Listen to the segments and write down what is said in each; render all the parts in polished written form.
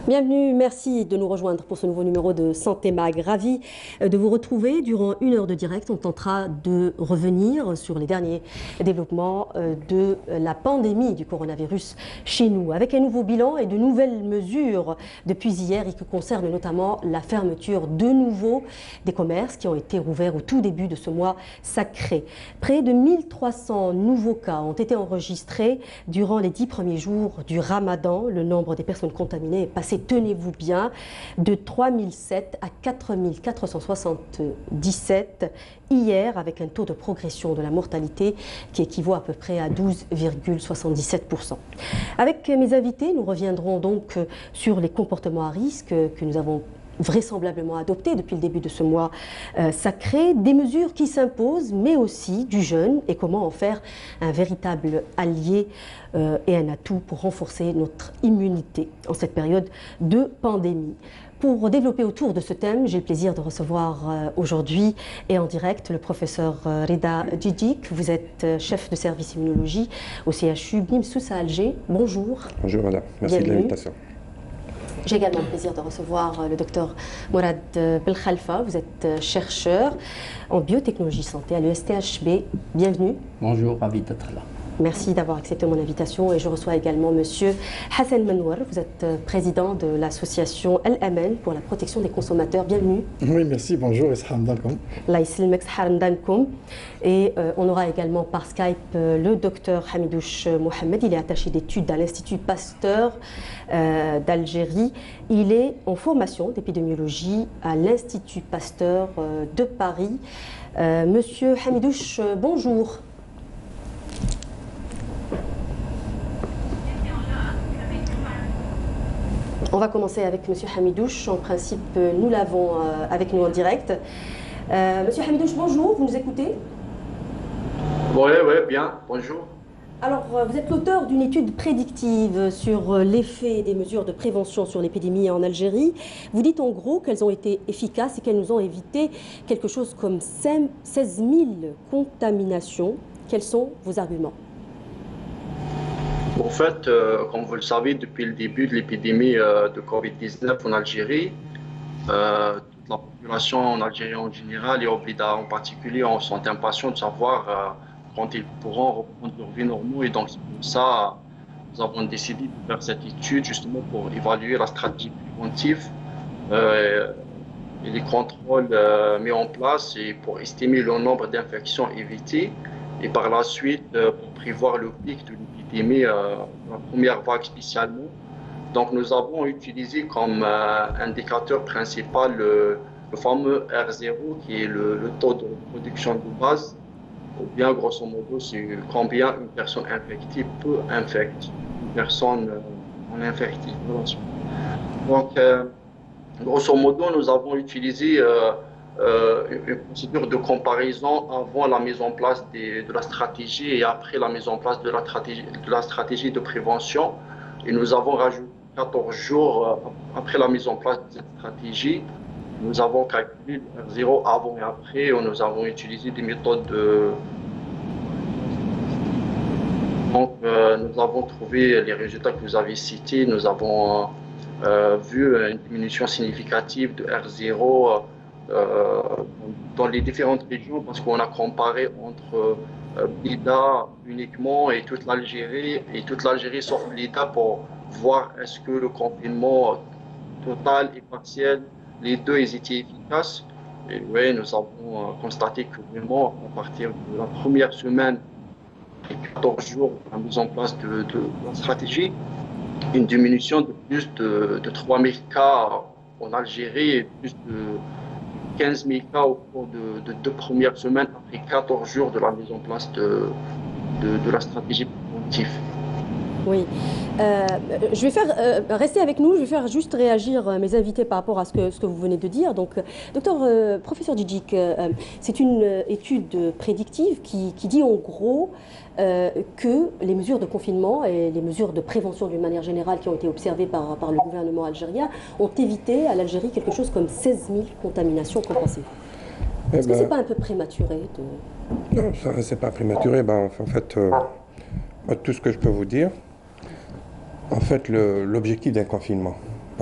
Bienvenue, merci de nous rejoindre pour ce nouveau numéro de Santé Mag. Ravi de vous retrouver. Durant une heure de direct, on tentera de revenir sur les derniers développements de la pandémie du coronavirus chez nous, avec un nouveau bilan et de nouvelles mesures depuis hier et qui concernent notamment la fermeture de nouveau des commerces qui ont été rouverts au tout début de ce mois sacré. Près de 1300 nouveaux cas ont été enregistrés durant les 10 premiers jours du Ramadan. Le nombre des personnes contaminées est passé, tenez-vous bien, de 3007 à 4477 hier, avec un taux de progression de la mortalité qui équivaut à peu près à 12,77%. Avec mes invités, nous reviendrons donc sur les comportements à risque que nous avons vraisemblablement adopté depuis le début de ce mois sacré, des mesures qui s'imposent, mais aussi du jeûne et comment en faire un véritable allié et un atout pour renforcer notre immunité en cette période de pandémie. Pour développer autour de ce thème, j'ai le plaisir de recevoir aujourd'hui et en direct le professeur Rida Djidjik. Vous êtes chef de service immunologie au CHU Bnimsous à Alger. Bonjour. Bonjour madame, merci de l'invitation. J'ai également le plaisir de recevoir le docteur Mourad Belkhalfa. Vous êtes chercheur en biotechnologie santé à l'ESTHB. Bienvenue. Bonjour, ravi d'être là. Merci d'avoir accepté mon invitation et je reçois également Monsieur Hassan Menouar. Vous êtes président de l'association Al-Aman pour la protection des consommateurs. Bienvenue. Oui, merci. Bonjour. Et on aura également par Skype le docteur Hamidouche Mohamed. Il est attaché d'études à l'Institut Pasteur d'Algérie. Il est en formation d'épidémiologie à l'Institut Pasteur de Paris. Monsieur Hamidouche, bonjour. On va commencer avec M. Hamidouche. En principe, nous l'avons avec nous en direct. Monsieur Hamidouche, bonjour, vous nous écoutez? Oui, bien, bonjour. Alors, vous êtes l'auteur d'une étude prédictive sur l'effet des mesures de prévention sur l'épidémie en Algérie. Vous dites en gros qu'elles ont été efficaces et qu'elles nous ont évité quelque chose comme 16 000 contaminations. Quels sont vos arguments? En fait, comme vous le savez, depuis le début de l'épidémie de Covid-19 en Algérie, toute la population en Algérie en général et au Blida en particulier sont impatients de savoir quand ils pourront reprendre leur vie normale. Et donc, c'est pour ça nous avons décidé de faire cette étude justement pour évaluer la stratégie préventive et les contrôles mis en place et pour estimer le nombre d'infections évitées et par la suite pour prévoir le pic de l'épidémie, la première vague spécialement. Donc nous avons utilisé comme indicateur principal le fameux R0 qui est le taux de reproduction de base, ou bien grosso modo c'est combien une personne infectée peut infecter une personne non infectée. Donc grosso modo nous avons utilisé une procédure de comparaison avant la mise en place de la stratégie et après la mise en place de la stratégie de prévention. Et nous avons rajouté 14 jours après la mise en place de cette stratégie. Nous avons calculé le R0 avant et après et nous avons utilisé des méthodes de... Donc nous avons trouvé les résultats que vous avez cités. Nous avons vu une diminution significative de R0 dans les différentes régions parce qu'on a comparé entre Blida uniquement et toute l'Algérie sauf Blida pour voir est-ce que le confinement total et partiel, les deux ils étaient efficaces. Et oui, nous avons constaté que vraiment à partir de la première semaine et 14 jours de la mise en place de la stratégie, une diminution de plus de 3000 cas en Algérie et plus de 15 000 cas au cours de 2 premières semaines après 14 jours de la mise en place de la stratégie préventive. Oui. Je vais faire, restez avec nous, je vais faire juste réagir mes invités par rapport à ce que vous venez de dire. Donc, docteur, professeur Djidjik, c'est une étude prédictive qui dit en gros que les mesures de confinement et les mesures de prévention d'une manière générale qui ont été observées par le gouvernement algérien ont évité à l'Algérie quelque chose comme 16 000 contaminations. Qu'en pensez-vous? Est-ce que ce n'est pas un peu prématuré de... Non, c'est pas prématuré. En fait, tout ce que je peux vous dire, en fait, l'objectif d'un confinement,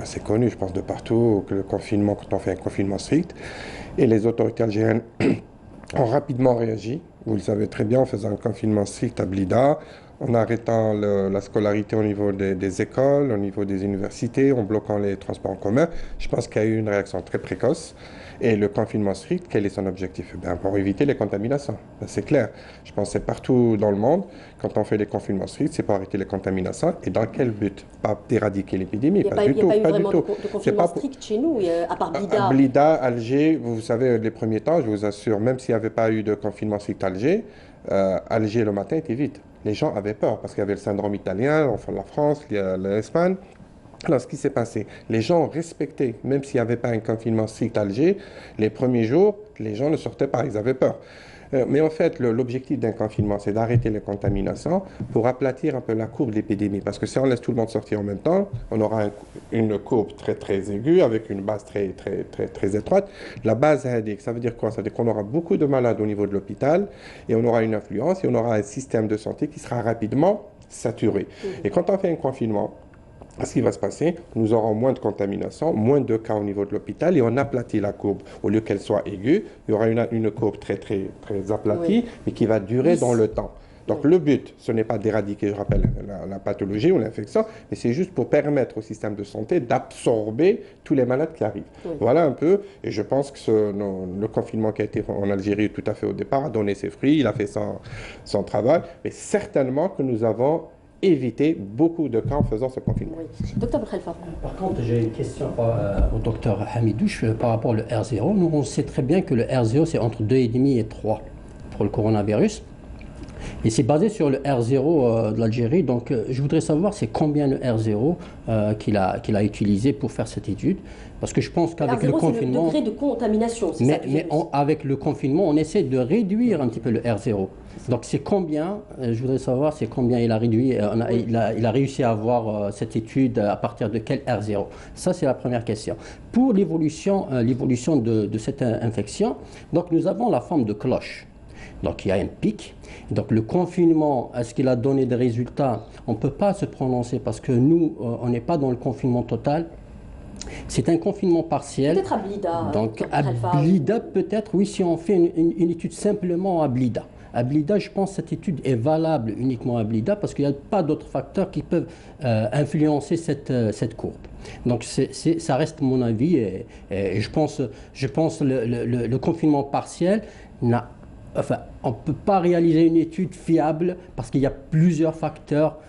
C'est connu, je pense, de partout, que le confinement, quand on fait un confinement strict, et les autorités algériennes ont rapidement réagi. Vous le savez très bien, en faisant un confinement strict à Blida, en arrêtant la scolarité au niveau des écoles, au niveau des universités, en bloquant les transports en commun. Je pense qu'il y a eu une réaction très précoce. Et le confinement strict, quel est son objectif? Pour éviter les contaminations. C'est clair. Je pense que c'est partout dans le monde. Quand on fait des confinements stricts, c'est pour arrêter les contaminations. Et dans quel but? Pas d'éradiquer l'épidémie, pas du tout. Il n'y a pas eu vraiment de confinement strict chez nous, à part Blida. À Blida, Alger, vous savez, les premiers temps, je vous assure, même s'il n'y avait pas eu de confinement strict à Alger, Alger le matin était vide. Les gens avaient peur parce qu'il y avait le syndrome italien, enfin la France, l'Espagne. Alors, ce qui s'est passé, les gens ont respecté, même s'il n'y avait pas un confinement strict à Alger, les premiers jours, les gens ne sortaient pas, ils avaient peur. Mais en fait, l'objectif d'un confinement, c'est d'arrêter les contaminations pour aplatir un peu la courbe de l'épidémie. Parce que si on laisse tout le monde sortir en même temps, on aura une courbe très, très aiguë avec une base très, très, très, très étroite. La base indique, ça veut dire quoi? Ça veut dire qu'on aura beaucoup de malades au niveau de l'hôpital et on aura une influence et on aura un système de santé qui sera rapidement saturé. Et quand on fait un confinement, ce qui va se passer, nous aurons moins de contamination, moins de cas au niveau de l'hôpital et on aplatit la courbe. Au lieu qu'elle soit aiguë, il y aura une courbe très, très, très aplatie, mais qui va durer dans le temps. Donc le but, ce n'est pas d'éradiquer, je rappelle, la pathologie ou l'infection, mais c'est juste pour permettre au système de santé d'absorber tous les malades qui arrivent. Voilà un peu, et je pense que le confinement qui a été en Algérie tout à fait au départ a donné ses fruits, il a fait son travail, mais certainement que nous avons éviter beaucoup de cas en faisant ce confinement. Docteur Belkhelfa. Par contre, j'ai une question au docteur Hamidouche par rapport au R0. Nous, on sait très bien que le R0, c'est entre 2,5 et 3 pour le coronavirus. Et c'est basé sur le R0 de l'Algérie. Donc, je voudrais savoir c'est combien le R0 qu'il a utilisé pour faire cette étude. Parce que je pense qu'avec le confinement... C'est le degré de contamination. Mais avec le confinement, on essaie de réduire un petit peu le R0. Donc, c'est combien, je voudrais savoir, c'est combien il a réduit, il a réussi à avoir cette étude à partir de quel R0. Ça, c'est la première question. Pour l'évolution de cette infection, donc nous avons la forme de cloche. Donc il y a un pic. Donc le confinement, est-ce qu'il a donné des résultats? On ne peut pas se prononcer parce que nous, on n'est pas dans le confinement total. C'est un confinement partiel. Peut-être à Blida. Donc à Blida, peut-être, oui, si on fait une étude simplement à Blida. À Blida, je pense que cette étude est valable uniquement à Blida parce qu'il n'y a pas d'autres facteurs qui peuvent influencer cette courbe. Donc ça reste mon avis et je pense le confinement partiel n'a... Enfin, on ne peut pas réaliser une étude fiable parce qu'il y a plusieurs facteurs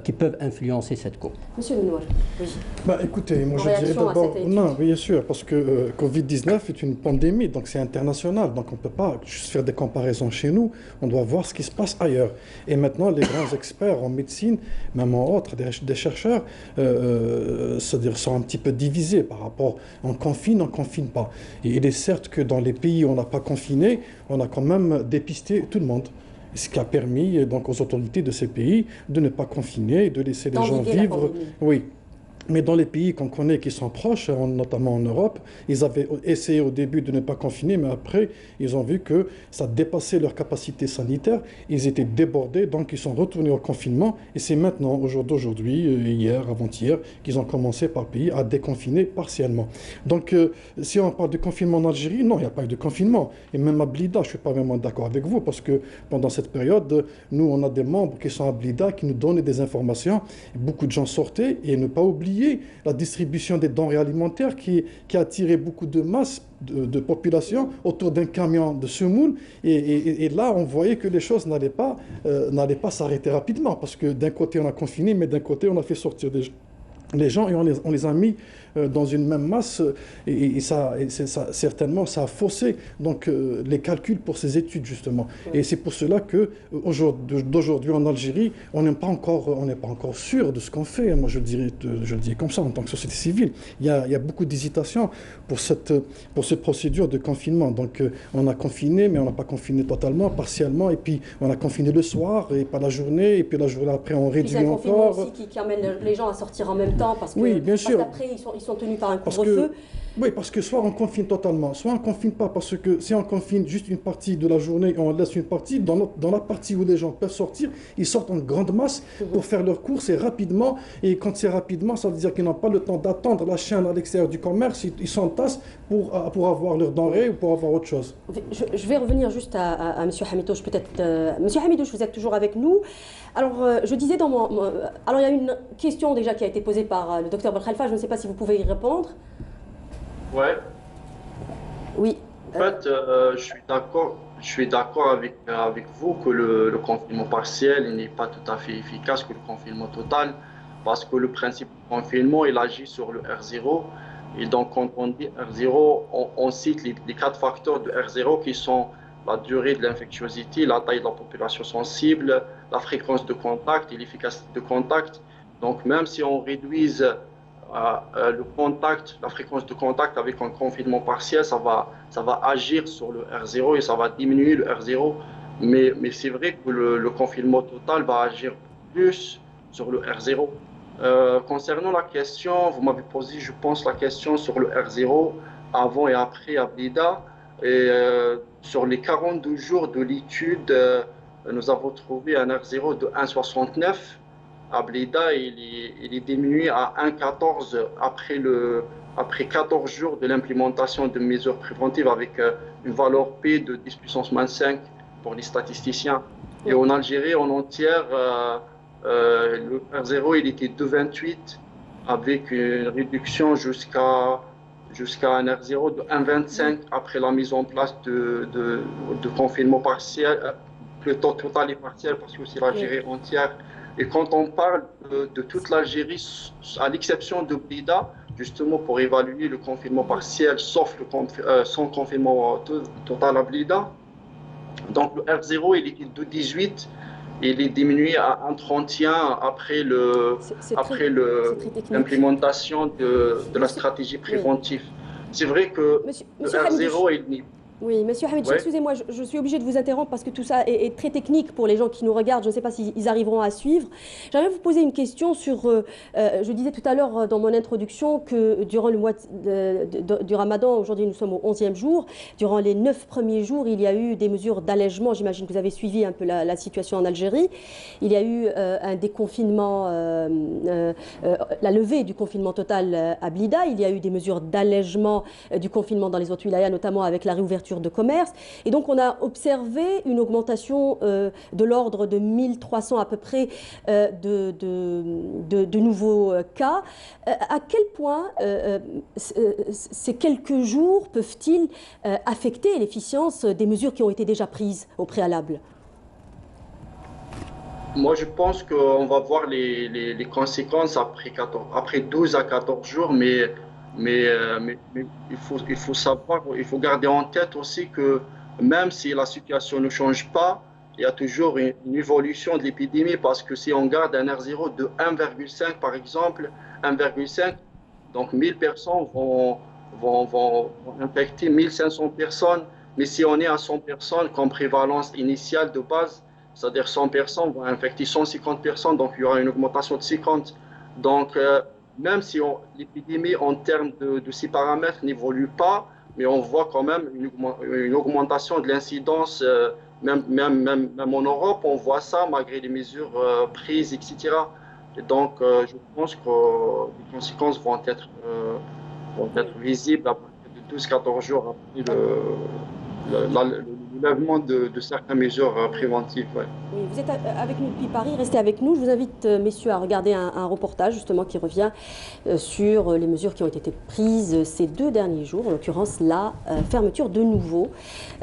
qui peuvent influencer cette courbe. Monsieur Lenoir, oui. Écoutez, moi je dirais d'abord... Non, bien sûr, parce que Covid-19 est une pandémie, donc c'est international. Donc on ne peut pas juste faire des comparaisons chez nous, on doit voir ce qui se passe ailleurs. Et maintenant, les grands experts en médecine, même en autres, des chercheurs, c'est-à-dire sont un petit peu divisés par rapport on confine pas. Et il est certes que dans les pays où on n'a pas confiné, on a quand même dépisté tout le monde. Ce qui a permis donc aux autorités de ces pays de ne pas confiner, de laisser les gens vivre. Oui. Mais dans les pays qu'on connaît qui sont proches, notamment en Europe, ils avaient essayé au début de ne pas confiner, mais après, ils ont vu que ça dépassait leur capacité sanitaire. Ils étaient débordés, donc ils sont retournés au confinement. Et c'est maintenant, au jour d'aujourd'hui, hier, avant-hier, qu'ils ont commencé par pays à déconfiner partiellement. Donc, si on parle de confinement en Algérie, non, il n'y a pas eu de confinement. Et même à Blida, je ne suis pas vraiment d'accord avec vous, parce que pendant cette période, nous, on a des membres qui sont à Blida, qui nous donnaient des informations. Beaucoup de gens sortaient, et ne pas oublier la distribution des denrées alimentaires qui a attiré beaucoup de masse de population autour d'un camion de semoule. Et là, on voyait que les choses n'allaient pas s'arrêter rapidement parce que d'un côté, on a confiné, mais d'un côté, on a fait sortir les gens et on les a mis dans une même masse et certainement ça a faussé donc les calculs pour ces études justement. Et c'est pour cela que d'aujourd'hui en Algérie on n'est pas encore sûr de ce qu'on fait. Moi je le dis comme ça en tant que société civile. Il y a beaucoup d'hésitation pour cette procédure de confinement. Donc on a confiné mais on n'a pas confiné totalement, partiellement, et puis on a confiné le soir et pas la journée, et puis la journée après on réduit encore. Il y a un confinement aussi qui amène les gens à sortir en même temps parce que oui, bien sûr. Parce qu'après ils sont tenus par un couvre-feu. Oui, parce que soit on confine totalement, soit on ne confine pas, parce que si on confine juste une partie de la journée et on laisse une partie, dans la partie où les gens peuvent sortir, ils sortent en grande masse pour faire leurs courses et rapidement. Et quand c'est rapidement, ça veut dire qu'ils n'ont pas le temps d'attendre la chaîne à l'extérieur du commerce, ils s'entassent pour avoir leurs denrées ou pour avoir autre chose. Je vais revenir juste à M. Hamidouche, peut-être. M. Hamidouche, vous êtes toujours avec nous. Alors, je disais dans alors, il y a une question déjà qui a été posée par le docteur Belkhalfa, je ne sais pas si vous pouvez y répondre. Ouais. Oui. En fait, je suis d'accord avec vous que le confinement partiel n'est pas tout à fait efficace que le confinement total, parce que le principe du confinement, il agit sur le R0. Et donc, quand on dit R0, on cite les 4 facteurs de R0 qui sont la durée de l'infectiosité, la taille de la population sensible, la fréquence de contact et l'efficacité de contact. Donc, même si on réduise le contact, la fréquence de contact avec un confinement partiel, ça va agir sur le R0 et ça va diminuer le R0. Mais c'est vrai que le confinement total va agir plus sur le R0. Concernant la question, vous m'avez posé, je pense, la question sur le R0 avant et après à Blida. Et sur les 42 jours de l'étude, nous avons trouvé un R0 de 1,69. À Blida, il est diminué à 1,14 après 14 jours de l'implémentation de mesures préventives avec une valeur P de 10 puissance moins 5 pour les statisticiens. Et en Algérie, en entière, le R0 il était 2,28 avec une réduction jusqu'à un R0 de 1,25 après la mise en place de confinement partiel, le temps total et partiel parce que c'est l'Algérie entière. Et quand on parle de toute l'Algérie, à l'exception de Blida, justement pour évaluer le confinement partiel, sauf son confinement total à Blida, donc le R0 il était de 18 et il est diminué à 1,31 après l'implémentation de la stratégie préventive. C'est vrai que le R0 il n'est Oui, monsieur Hamidouche, ouais. Excusez-moi, je suis obligée de vous interrompre parce que tout ça est très technique pour les gens qui nous regardent. Je ne sais pas s'ils arriveront à suivre. J'aimerais vous poser une question sur... je disais tout à l'heure dans mon introduction que durant le mois du Ramadan, aujourd'hui nous sommes au 11e jour, durant les 9 premiers jours, il y a eu des mesures d'allègement. J'imagine que vous avez suivi un peu la situation en Algérie. Il y a eu un déconfinement, la levée du confinement total à Blida. Il y a eu des mesures d'allègement du confinement dans les autres wilayas, notamment avec la réouverture de commerce. Et donc, on a observé une augmentation de l'ordre de 1300 à peu près de nouveaux cas. À quel point ces quelques jours peuvent-ils affecter l'efficience des mesures qui ont été déjà prises au préalable ? Moi, je pense qu'on va voir les conséquences après 12 à 14 jours, mais il faut savoir, il faut garder en tête aussi que même si la situation ne change pas, il y a toujours une évolution de l'épidémie parce que si on garde un R0 de 1,5 par exemple, 1,5, donc 1000 personnes vont infecter 1500 personnes, mais si on est à 100 personnes comme prévalence initiale de base, c'est-à-dire 100 personnes vont infecter 150 personnes, donc il y aura une augmentation de 50. Donc, même si l'épidémie en termes de ces paramètres n'évolue pas, mais on voit quand même une augmentation de l'incidence, même en Europe, on voit ça malgré les mesures prises, etc. Et donc, je pense que les conséquences vont être visibles à partir de 12-14 jours après le lèvement de certaines mesures préventives. Ouais. Oui, vous êtes avec nous depuis Paris, restez avec nous. Je vous invite, messieurs, à regarder un reportage justement qui revient sur les mesures qui ont été prises ces 2 derniers jours, en l'occurrence la fermeture de nouveau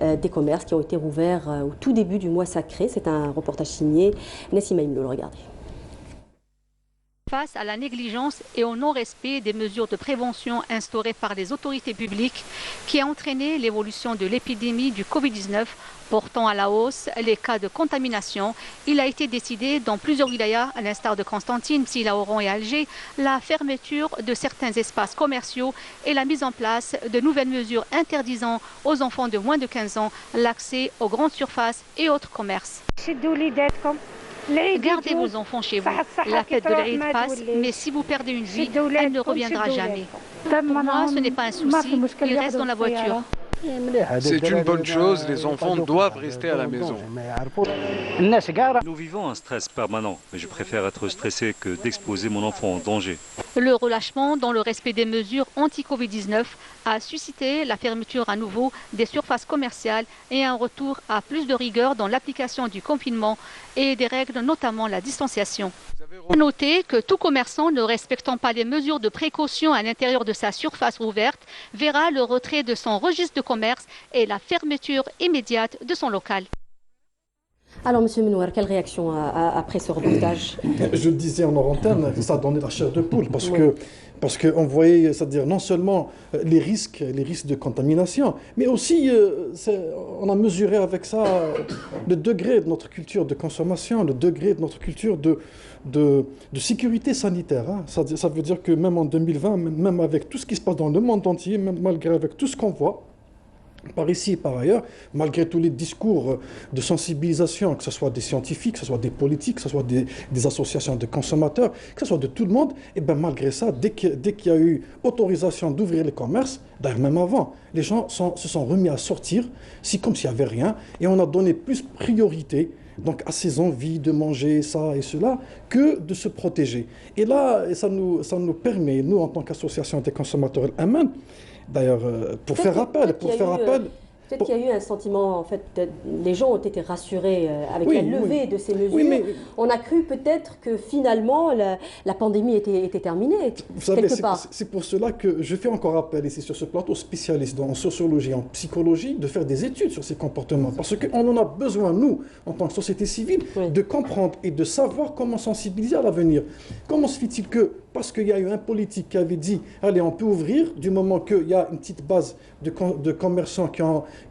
des commerces qui ont été rouverts au tout début du mois sacré. C'est un reportage signé Nassima Imlo, regardez. Face à la négligence et au non-respect des mesures de prévention instaurées par les autorités publiques qui a entraîné l'évolution de l'épidémie du Covid-19 portant à la hausse les cas de contamination, il a été décidé dans plusieurs wilayas, à l'instar de Constantine, Sila, Oran et Alger, la fermeture de certains espaces commerciaux et la mise en place de nouvelles mesures interdisant aux enfants de moins de 15 ans l'accès aux grandes surfaces et autres commerces. Gardez vos enfants chez vous. La fête de l'Aïd passe, mais si vous perdez une vie, elle ne reviendra jamais. Pour moi, ce n'est pas un souci, ils restent dans la voiture. C'est une bonne chose, les enfants doivent rester à la maison. Nous vivons un stress permanent, mais je préfère être stressé que d'exposer mon enfant en danger. Le relâchement dans le respect des mesures anti-Covid-19 a suscité la fermeture à nouveau des surfaces commerciales et un retour à plus de rigueur dans l'application du confinement et des règles, notamment la distanciation. Notez que tout commerçant ne respectant pas les mesures de précaution à l'intérieur de sa surface ouverte verra le retrait de son registre de commerce et la fermeture immédiate de son local. Alors, M. Menouar, quelle réaction après ce reportage? Je le disais en antenne, ça a donné la chair de poule parce qu'on voyait, c'est-à-dire non seulement les risques de contamination, mais aussi on a mesuré avec ça le degré de notre culture de consommation, le degré de notre culture de sécurité sanitaire. Hein. Ça veut dire que même en 2020, même avec tout ce qui se passe dans le monde entier, même malgré avec tout ce qu'on voit, par ici et par ailleurs, malgré tous les discours de sensibilisation, que ce soit des scientifiques, que ce soit des politiques, que ce soit des associations de consommateurs, que ce soit de tout le monde, et bien malgré ça, dès qu'il y a eu autorisation d'ouvrir les commerces, d'ailleurs même avant, les gens se sont remis à sortir, comme s'il n'y avait rien, et on a donné plus priorité donc à ses envies de manger ça et cela, que de se protéger. Et là, ça nous permet, nous en tant qu'association des consommateurs eux-mêmes, d'ailleurs, pour faire appel. Peut-être qu'il y a eu un sentiment, en fait, les gens ont été rassurés avec la levée de ces mesures. Oui, mais on a cru peut-être que finalement la pandémie était terminée. Vous savez, c'est pour cela que je fais encore appel ici sur ce plateau spécialiste en sociologie, en psychologie, de faire des études sur ces comportements. Parce qu'on en a besoin, nous, en tant que société civile, de comprendre et de savoir comment sensibiliser à l'avenir. Comment se fait-il que, parce qu'il y a eu un politique qui avait dit « Allez, on peut ouvrir », du moment qu'il y a une petite base de commerçants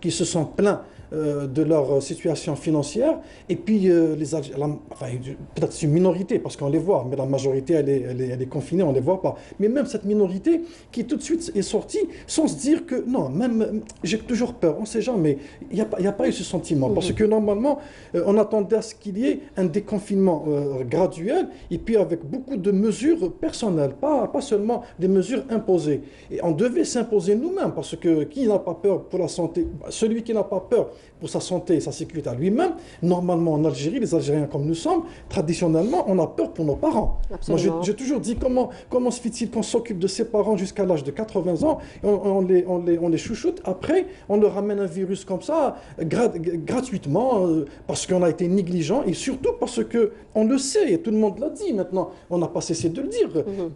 qui se sont plaints de leur situation financière, et puis peut-être c'est une minorité, parce qu'on les voit, mais la majorité, elle est confinée, on ne les voit pas. Mais même cette minorité qui tout de suite est sortie, sans se dire que, non, même, j'ai toujours peur, on ne sait jamais, il n'y a pas eu ce sentiment, parce que normalement, on attendait à ce qu'il y ait un déconfinement graduel, et puis avec beaucoup de mesures personnelles, pas seulement des mesures imposées. Et on devait s'imposer nous-mêmes, parce que qui n'a pas peur pour la santé? Celui qui n'a pas peur pour sa santé et sa sécurité à lui-même, normalement en Algérie, les Algériens comme nous sommes, traditionnellement, on a peur pour nos parents. Absolument. Moi, j'ai toujours dit comment se fait-il qu'on s'occupe de ses parents jusqu'à l'âge de 80 ans, et on les chouchoute, après on leur ramène un virus comme ça, gratuitement, parce qu'on a été négligent, et surtout parce qu'on le sait, et tout le monde l'a dit maintenant, on n'a pas cessé de le dire.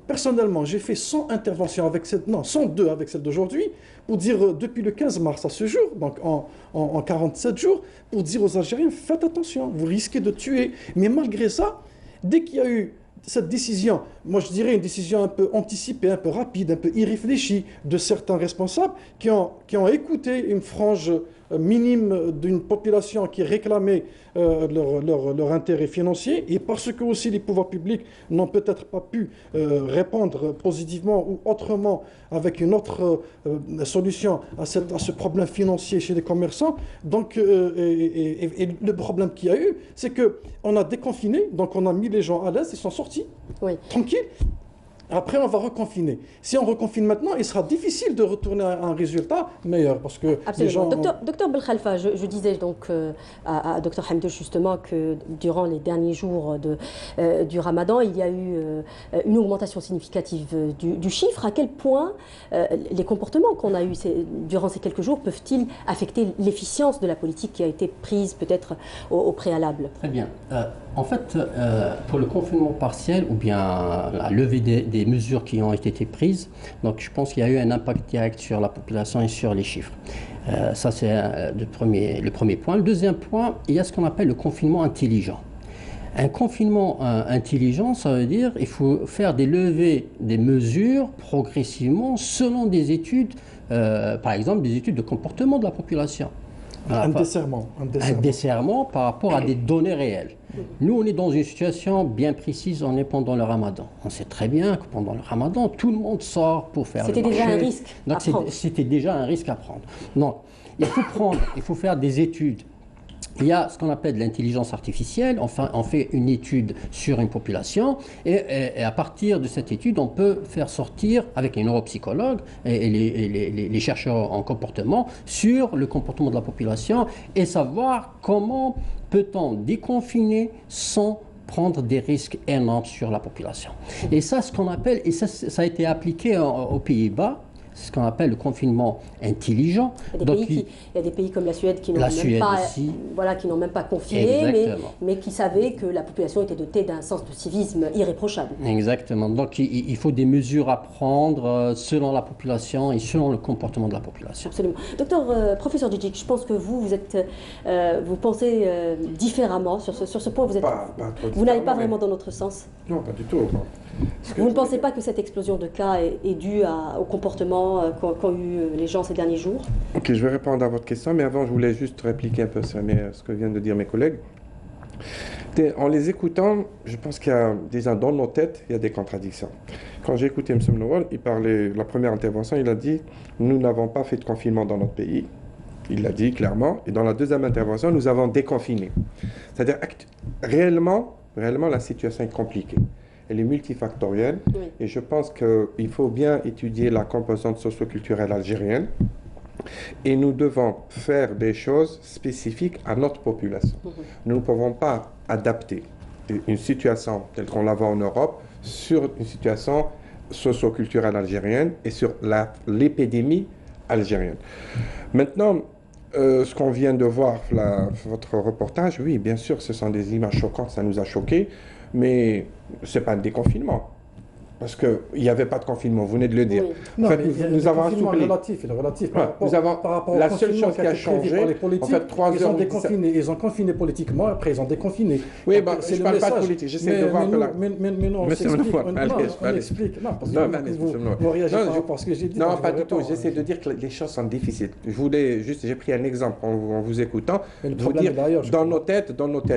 Personnellement, j'ai fait 100 interventions 102 avec celle d'aujourd'hui, pour dire depuis le 15 mars à ce jour, donc en 47 jours, pour dire aux Algériens, faites attention, vous risquez de tuer. Mais malgré ça, dès qu'il y a eu cette décision, moi je dirais une décision un peu anticipée, un peu rapide, un peu irréfléchie de certains responsables qui ont écouté une frange minime d'une population qui réclamait leur intérêt financier, et parce que aussi les pouvoirs publics n'ont peut-être pas pu répondre positivement ou autrement avec une autre solution à ce problème financier chez les commerçants. Donc, et le problème qu'il y a eu, c'est qu'on a déconfiné, donc on a mis les gens à l'aise, ils sont sortis, tranquilles. Après, on va reconfiner. Si on reconfine maintenant, il sera difficile de retourner à un résultat meilleur, parce que les gens... Docteur Belkhalfa, je disais donc à Dr Hamdou justement que durant les derniers jours du Ramadan, il y a eu une augmentation significative du chiffre. À quel point les comportements qu'on a eus durant ces quelques jours peuvent-ils affecter l'efficience de la politique qui a été prise peut-être au préalable? Très bien. En fait, pour le confinement partiel ou bien la levée des mesures qui ont été prises, donc je pense qu'il y a eu un impact direct sur la population et sur les chiffres. Ça, c'est le premier point. Le deuxième point, il y a ce qu'on appelle le confinement intelligent. Un confinement intelligent, ça veut dire qu'il faut faire des levées des mesures progressivement selon des études, par exemple des études de comportement de la population. Un desserrement par rapport à des données réelles. Nous, on est dans une situation bien précise, on est pendant le Ramadan. On sait très bien que pendant le Ramadan, tout le monde sort pour faire le marché. C'était déjà un risque à prendre. C'était déjà un risque à prendre. Donc, il faut faire des études il y a ce qu'on appelle de l'intelligence artificielle. Enfin, on fait une étude sur une population et à partir de cette étude, on peut faire sortir, avec les neuropsychologues et les chercheurs en comportement, sur le comportement de la population et savoir comment peut-on déconfiner sans prendre des risques énormes sur la population. Et ça, ce qu'on appelle, et ça a été appliqué aux Pays-Bas, ce qu'on appelle le confinement intelligent. Il y a des pays comme la Suède qui n'ont même pas confiné, mais qui savaient que la population était dotée d'un sens de civisme irréprochable. Exactement. Donc il faut des mesures à prendre selon la population et selon le comportement de la population. Absolument. Docteur, professeur Djidjic, je pense que vous pensez différemment sur ce point. Vous n'allez pas vraiment dans notre sens. Non, pas du tout. Vous ne pensez pas que cette explosion de cas est due au comportement qu'ont eu les gens ces derniers jours? Ok, je vais répondre à votre question, mais avant, je voulais juste répliquer un peu sur ce que viennent de dire mes collègues. En les écoutant, je pense qu'il y a déjà dans nos têtes, il y a des contradictions. Quand j'ai écouté M. Mnowal, il parlait, la première intervention, il a dit « Nous n'avons pas fait de confinement dans notre pays ». Il l'a dit clairement. Et dans la deuxième intervention, nous avons déconfiné. C'est-à-dire, réellement, la situation est compliquée. Elle est multifactorielle et je pense qu'il faut bien étudier la composante socio-culturelle algérienne et nous devons faire des choses spécifiques à notre population. Nous ne pouvons pas adapter une situation telle qu'on la voit en Europe sur une situation socio-culturelle algérienne et sur l'épidémie algérienne. Maintenant, ce qu'on vient de voir, votre reportage, oui, bien sûr, ce sont des images choquantes, ça nous a choqués. Mais ce n'est pas un déconfinement. Parce qu'il n'y avait pas de confinement, vous venez de le dire. Oui. Non, en fait, nous avons assoupli. Relatif. Par rapport la seule chose qui a changé, en fait, 3 heures, ils ont confiné politiquement, après ils ont déconfiné. Oui, bah, je ne parle pas de politique, j'essaie de voir... Mais non, on explique. Non, parce que vous réagissez par rapport à ce que j'ai dit. Non, pas du tout, j'essaie de dire que les choses sont difficiles. J'ai pris un exemple en vous écoutant. Il faut dire, dans nos têtes,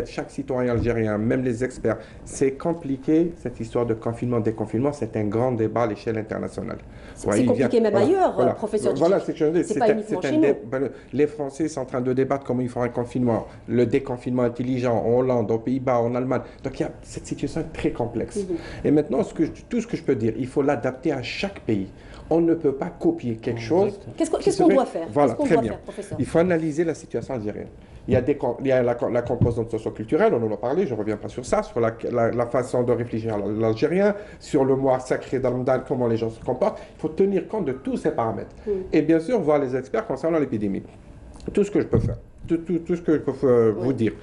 chaque citoyen algérien, même les experts, c'est compliqué, cette histoire de confinement, déconfinement. C'est un grand débat à l'échelle internationale. C'est compliqué même ailleurs, professeur Djidjic. Voilà, c'est pas uniquement chez nous. Les Français sont en train de débattre comment ils font un confinement, le déconfinement intelligent en Hollande, aux Pays-Bas, en Allemagne. Donc il y a cette situation très complexe. Et maintenant, tout ce que je peux dire, il faut l'adapter à chaque pays. On ne peut pas copier quelque chose. Qu'est-ce qu'on doit faire? Voilà, très bien. Il faut analyser la situation algérienne. Il y a la composante socio-culturelle, on en a parlé, je ne reviens pas sur ça, sur la façon de réfléchir à l'Algérien, sur le mois sacré d'Al-Ramadan, comment les gens se comportent. Il faut tenir compte de tous ces paramètres. Et bien sûr, voir les experts concernant l'épidémie. Tout ce que je peux faire, tout ce que je peux vous dire.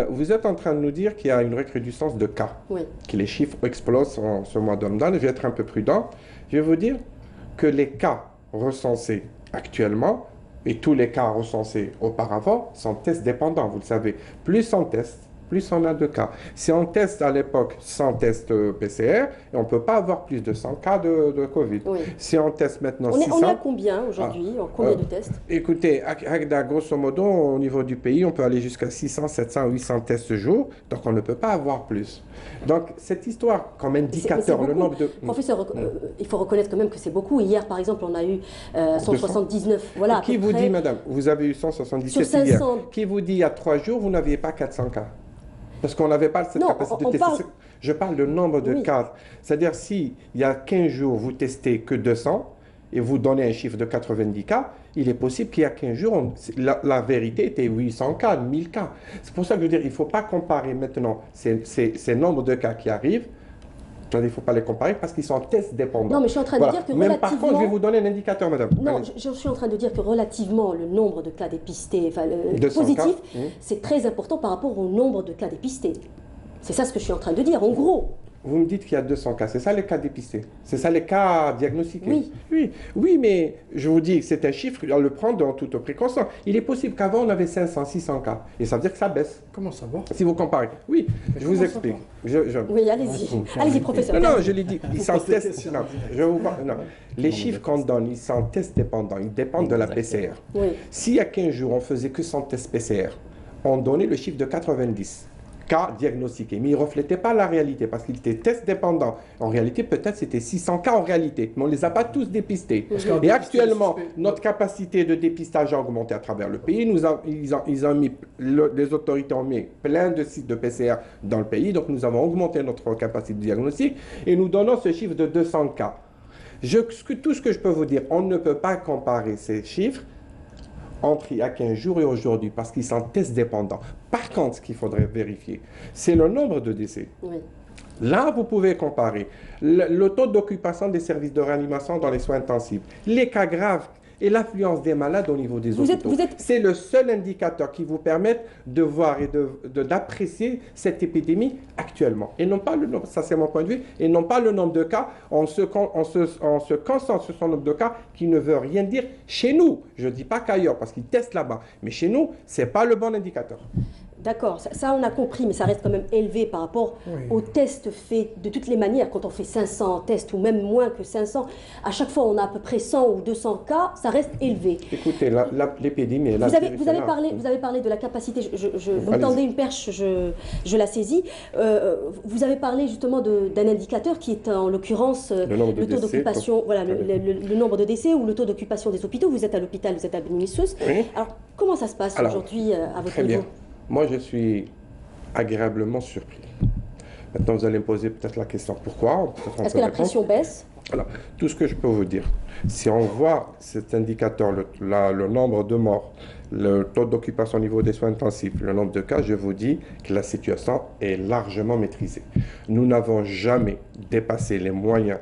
Vous êtes en train de nous dire qu'il y a une recrudescence de cas, que les chiffres explosent en ce mois de Ramadan. Je vais être un peu prudent. Je vais vous dire que les cas recensés actuellement, et tous les cas recensés auparavant, sont test dépendants, vous le savez. Plus on teste, plus on a de cas. Si on teste à l'époque 100 tests PCR, on ne peut pas avoir plus de 100 cas de Covid. Si on teste maintenant 600... On est à combien aujourd'hui? Combien de tests? Écoutez, grosso modo, au niveau du pays, on peut aller jusqu'à 600, 700, 800 tests jour, donc on ne peut pas avoir plus. Donc, cette histoire, comme indicateur, le nombre de... Professeur, il faut reconnaître quand même que c'est beaucoup. Hier, par exemple, on a eu 179. Voilà, qui vous dit, madame, vous avez eu 177 sur 500... hier. Qui vous dit, il y a 3 jours, vous n'aviez pas 400 cas? Parce qu'on n'avait pas cette capacité de tester. Je parle de nombre de cas. C'est-à-dire, s'il y a 15 jours, vous testez que 200 et vous donnez un chiffre de 90 cas, il est possible qu'il y a 15 jours, la vérité était 800 cas, 1000 cas. C'est pour ça que je veux dire, il ne faut pas comparer maintenant ces nombres de cas qui arrivent. Il ne faut pas les comparer parce qu'ils sont test dépendants. Non, mais je suis en train de dire que relativement... Par contre, je vais vous donner un indicateur, madame. Non, je suis en train de dire que relativement, le nombre de cas dépistés, positifs, c'est très important par rapport au nombre de cas dépistés. C'est ça ce que je suis en train de dire, en gros. Vous me dites qu'il y a 200 cas, c'est ça les cas dépistés? C'est ça les cas diagnostiqués? Oui. Oui, mais je vous dis que c'est un chiffre, on le prend dans toute précaution. Il est possible qu'avant on avait 500, 600 cas. Et ça veut dire que ça baisse. Comment ça va? Si vous comparez. Oui, je vous explique. Oui, allez-y. Allez-y, professeur. Non, je l'ai dit. Ils sont test. Non, je vous parle. Non. Les chiffres qu'on donne, ils sont test dépendants. Ils dépendent de la PCR. S'il y a 15 jours, on faisait que 100 tests PCR, on donnait le chiffre de 90. cas diagnostiqués. Mais ils ne reflétaient pas la réalité parce qu'ils étaient test dépendants. En réalité, peut-être c'était 600 cas en réalité, mais on ne les a pas tous dépistés. Et actuellement, notre capacité de dépistage a augmenté à travers le pays. Les autorités ont mis plein de sites de PCR dans le pays, donc nous avons augmenté notre capacité de diagnostic et nous donnons ce chiffre de 200 cas. Tout ce que je peux vous dire, on ne peut pas comparer ces chiffres entre il y a 15 jours et aujourd'hui, parce qu'ils sont test dépendants. Par contre, ce qu'il faudrait vérifier, c'est le nombre de décès. Oui. Là, vous pouvez comparer le taux d'occupation des services de réanimation dans les soins intensifs, les cas graves et l'affluence des malades au niveau des hôpitaux. C'est le seul indicateur qui vous permet de voir et d'apprécier cette épidémie actuellement. Et non pas le nombre, ça c'est mon point de vue, et non pas le nombre de cas. On se concentre sur ce nombre de cas qui ne veut rien dire chez nous. Je ne dis pas qu'ailleurs, parce qu'ils testent là-bas. Mais chez nous, ce n'est pas le bon indicateur. D'accord, ça on a compris, mais ça reste quand même élevé par rapport aux tests faits de toutes les manières. Quand on fait 500 tests ou même moins que 500, à chaque fois on a à peu près 100 ou 200 cas, ça reste élevé. Écoutez, l'épidémie est là. Vous avez parlé de la capacité, vous me tendez une perche, je la saisis. Vous avez parlé justement d'un indicateur qui est en l'occurrence le taux d'occupation, voilà, le nombre de décès ou le taux d'occupation des hôpitaux. Vous êtes à l'hôpital, vous êtes à Beni-Sousse. Oui. Alors comment ça se passe aujourd'hui à votre niveau? Moi, je suis agréablement surpris. Maintenant, vous allez me poser peut-être la question pourquoi. Est-ce que la pression baisse? Alors, tout ce que je peux vous dire, si on voit cet indicateur, le nombre de morts, le taux d'occupation au niveau des soins intensifs, le nombre de cas, je vous dis que la situation est largement maîtrisée. Nous n'avons jamais dépassé les moyens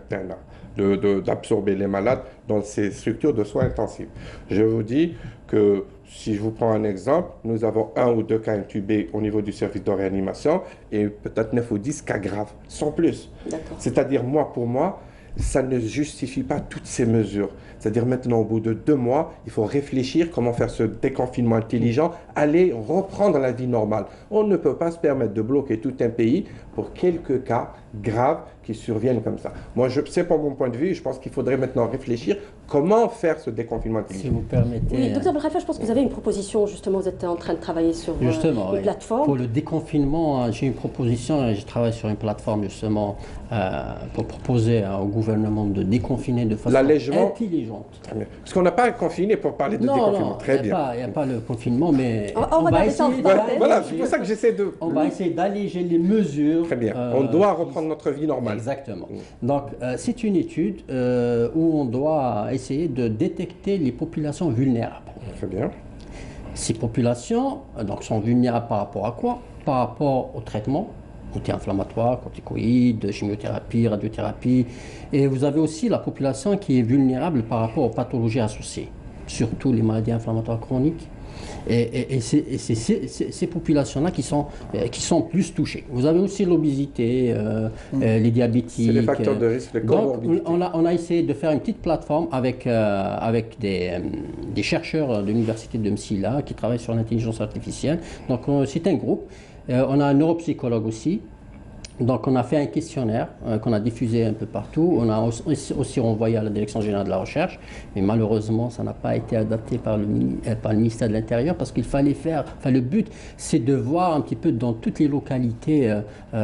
d'absorber les malades dans ces structures de soins intensifs. Je vous dis que si je vous prends un exemple, nous avons 1 ou 2 cas intubés au niveau du service de réanimation et peut-être 9 ou 10 cas graves, sans plus. C'est-à-dire, pour moi, ça ne justifie pas toutes ces mesures. C'est-à-dire maintenant, au bout de 2 mois, il faut réfléchir comment faire ce déconfinement intelligent, aller reprendre la vie normale. On ne peut pas se permettre de bloquer tout un pays pour quelques cas graves qui surviennent comme ça. Moi, c'est pour mon point de vue, je pense qu'il faudrait maintenant réfléchir comment faire ce déconfinement intelligent. Si vous permettez... Oui, docteur Belkhalfa, je pense que vous avez une proposition, justement, vous êtes en train de travailler sur une plateforme. Pour le déconfinement, j'ai une proposition, je travaille sur une plateforme, justement, pour proposer au gouvernement de déconfiner de façon intelligente. Très bien. Parce qu'on n'a pas confiné pour parler de déconfinement. Très bien. Il n'y a pas le confinement, mais on va essayer voilà, c'est pour ça que j'essaie de... On va essayer d'alléger les mesures. Très bien. On doit reprendre notre vie normale. Exactement. Donc, c'est une étude où on doit essayer de détecter les populations vulnérables. Très bien. Ces populations sont vulnérables par rapport à quoi? Par rapport au traitement anti-inflammatoires, corticoïdes, chimiothérapie, radiothérapie. Et vous avez aussi la population qui est vulnérable par rapport aux pathologies associées, surtout les maladies inflammatoires chroniques. Et c'est ces populations-là qui sont plus touchées. Vous avez aussi l'obésité, les diabétiques. C'est les facteurs de risque, les comorbidités. Donc, on a essayé de faire une petite plateforme avec des chercheurs de l'université de Msila qui travaillent sur l'intelligence artificielle. Donc, c'est un groupe. On a un neuropsychologue aussi. Donc, on a fait un questionnaire qu'on a diffusé un peu partout. On a aussi renvoyé à la Direction générale de la recherche. Mais malheureusement, ça n'a pas été adapté par le ministère de l'Intérieur parce qu'il fallait faire... Enfin, le but, c'est de voir un petit peu dans toutes les localités,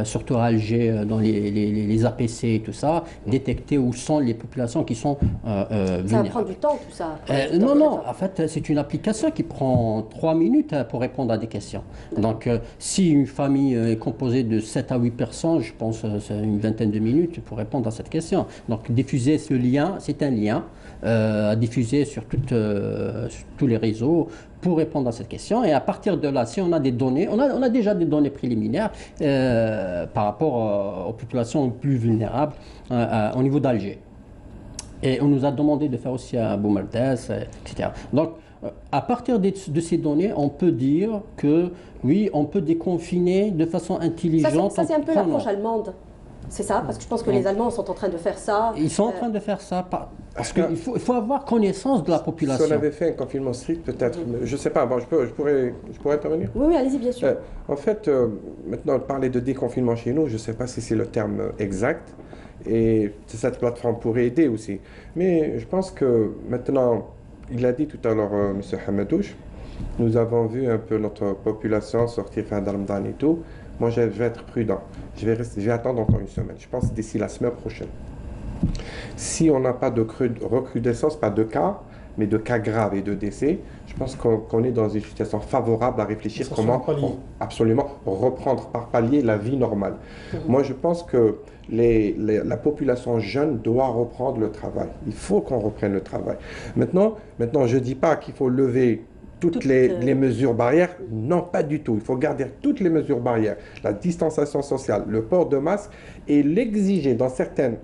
surtout à Alger, dans les APC et tout ça, détecter où sont les populations qui sont vulnérables. Ça va prendre du temps, tout ça? Non. En fait, c'est une application qui prend 3 minutes pour répondre à des questions. Donc, si une famille est composée de 7 à 8 personnes, je pense que c'est une vingtaine de minutes pour répondre à cette question. Donc diffuser ce lien, c'est un lien à diffuser sur tous les réseaux pour répondre à cette question. Et à partir de là, si on a des données, on a déjà des données préliminaires par rapport aux populations plus vulnérables au niveau d'Alger. Et on nous a demandé de faire aussi à Boumerdes, etc. Donc, à partir de ces données, on peut dire que oui, on peut déconfiner de façon intelligente. Ça c'est un peu l'approche allemande. C'est ça, parce que je pense que les Allemands sont en train de faire ça. Ils sont en train de faire ça parce qu'il faut avoir connaissance de la population. Si on avait fait un confinement strict, peut-être, je ne sais pas, bon, je pourrais intervenir? Oui, allez-y, bien sûr. En fait, maintenant, parler de déconfinement chez nous, je ne sais pas si c'est le terme exact, et cette plateforme pourrait aider aussi. Mais je pense que maintenant, il a dit tout à l'heure, M. Hamadouche, Nous avons vu un peu notre population sortir fin d'Ramadan et tout. Moi, je vais être prudent. Je vais attendre encore une semaine. Je pense d'ici la semaine prochaine. Si on n'a pas de recrudescence, pas de cas, mais de cas graves et de décès, je pense qu'on est dans une situation favorable à réfléchir comment absolument reprendre par palier la vie normale. Moi, je pense que la population jeune doit reprendre le travail. Il faut qu'on reprenne le travail. Maintenant je ne dis pas qu'il faut lever toutes les mesures barrières. Non, pas du tout. Il faut garder toutes les mesures barrières. La distanciation sociale, le port de masque et l'exiger dans certaines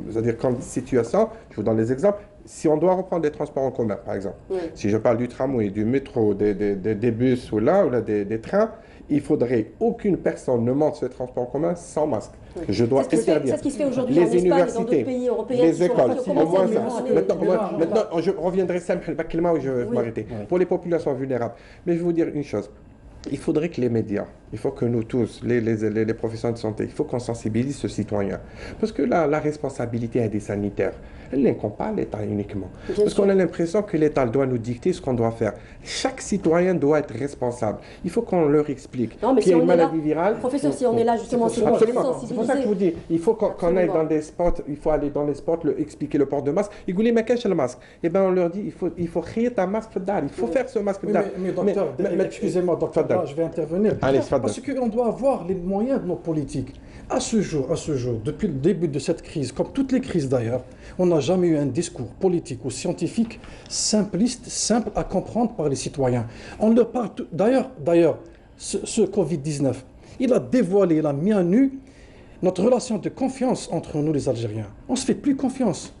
c'est-à-dire comme situation. Je vous donne des exemples. Si on doit reprendre des transports en commun, par exemple, si je parle du tramway, du métro, des bus ou des trains, il faudrait aucune personne ne monte ce transport en commun sans masque. Je dois interdire. C'est ce qui se fait aujourd'hui en Espagne et dans d'autres pays européens. Les écoles, au moins ça. Maintenant, je reviendrai simplement où je vais m'arrêter. Pour les populations vulnérables. Mais je vais vous dire une chose. Il faudrait que les médias, il faut que nous tous, les professionnels de santé, il faut qu'on sensibilise ce citoyen. Parce que la responsabilité est des sanitaires. Elle n'incombe pas à l'État uniquement. Parce qu'on a l'impression que l'État doit nous dicter ce qu'on doit faire. Chaque citoyen doit être responsable. Il faut qu'on leur explique qu'il y a une maladie virale. Professeur, si on est là justement, c'est absolument. C'est pour ça que je vous dis, il faut qu'on aille dans des spots, il faut aller dans les spots, expliquer le port de masque. Ils voulaient mettre le masque. Et bien on leur dit, il faut créer un masque d'art, il faut faire ce masque d'art. Mais docteur, excusez-moi, docteur, je vais intervenir. Allez, parce qu'on doit avoir les moyens de nos politiques. À ce jour, depuis le début de cette crise, comme toutes les crises d'ailleurs, on n'a jamais eu un discours politique ou scientifique simpliste, simple à comprendre par les citoyens. On leur parle d'ailleurs, ce Covid-19, il a dévoilé, il a mis à nu notre relation de confiance entre nous les Algériens. On ne se fait plus confiance.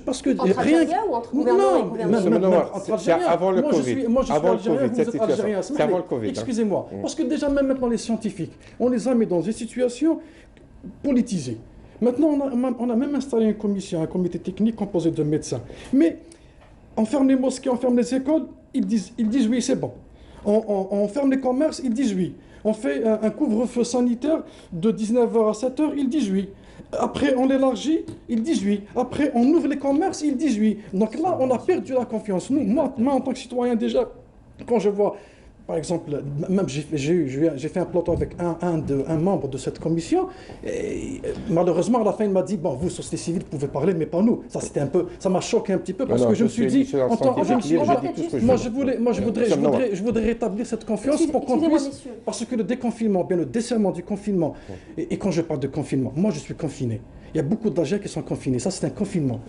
Parce que entre Algériens ou entre gouvernement et gouvernement? C'est avant le Covid. Moi, je suis algérien, vous êtes algérien. C'est avant le Covid. Excusez-moi. Parce que déjà, même maintenant, les scientifiques, on les a mis dans une situation politisée. Maintenant, on a même installé une commission, un comité technique composé de médecins. Mais on ferme les mosquées, on ferme les écoles, ils disent oui, c'est bon. On ferme les commerces, ils disent oui. On fait un couvre-feu sanitaire de 19h à 7h, ils disent oui. Après, on l'élargit, ils disent oui. Après, on ouvre les commerces, ils disent oui. Donc là, on a perdu la confiance. Moi, en tant que citoyen, déjà, quand je vois, par exemple, même j'ai fait un plateau avec un membre de cette commission, et malheureusement, à la fin, il m'a dit, bon, vous, société civile, vous pouvez parler, mais pas nous. Ça m'a choqué un petit peu, parce que je me suis dit, je voudrais rétablir cette confiance pour qu'on puisse, parce que le déconfinement, bien le desserrement du confinement, et quand je parle de confinement, moi, je suis confiné. Il y a beaucoup d'Algériens qui sont confinés. Ça, c'est un confinement.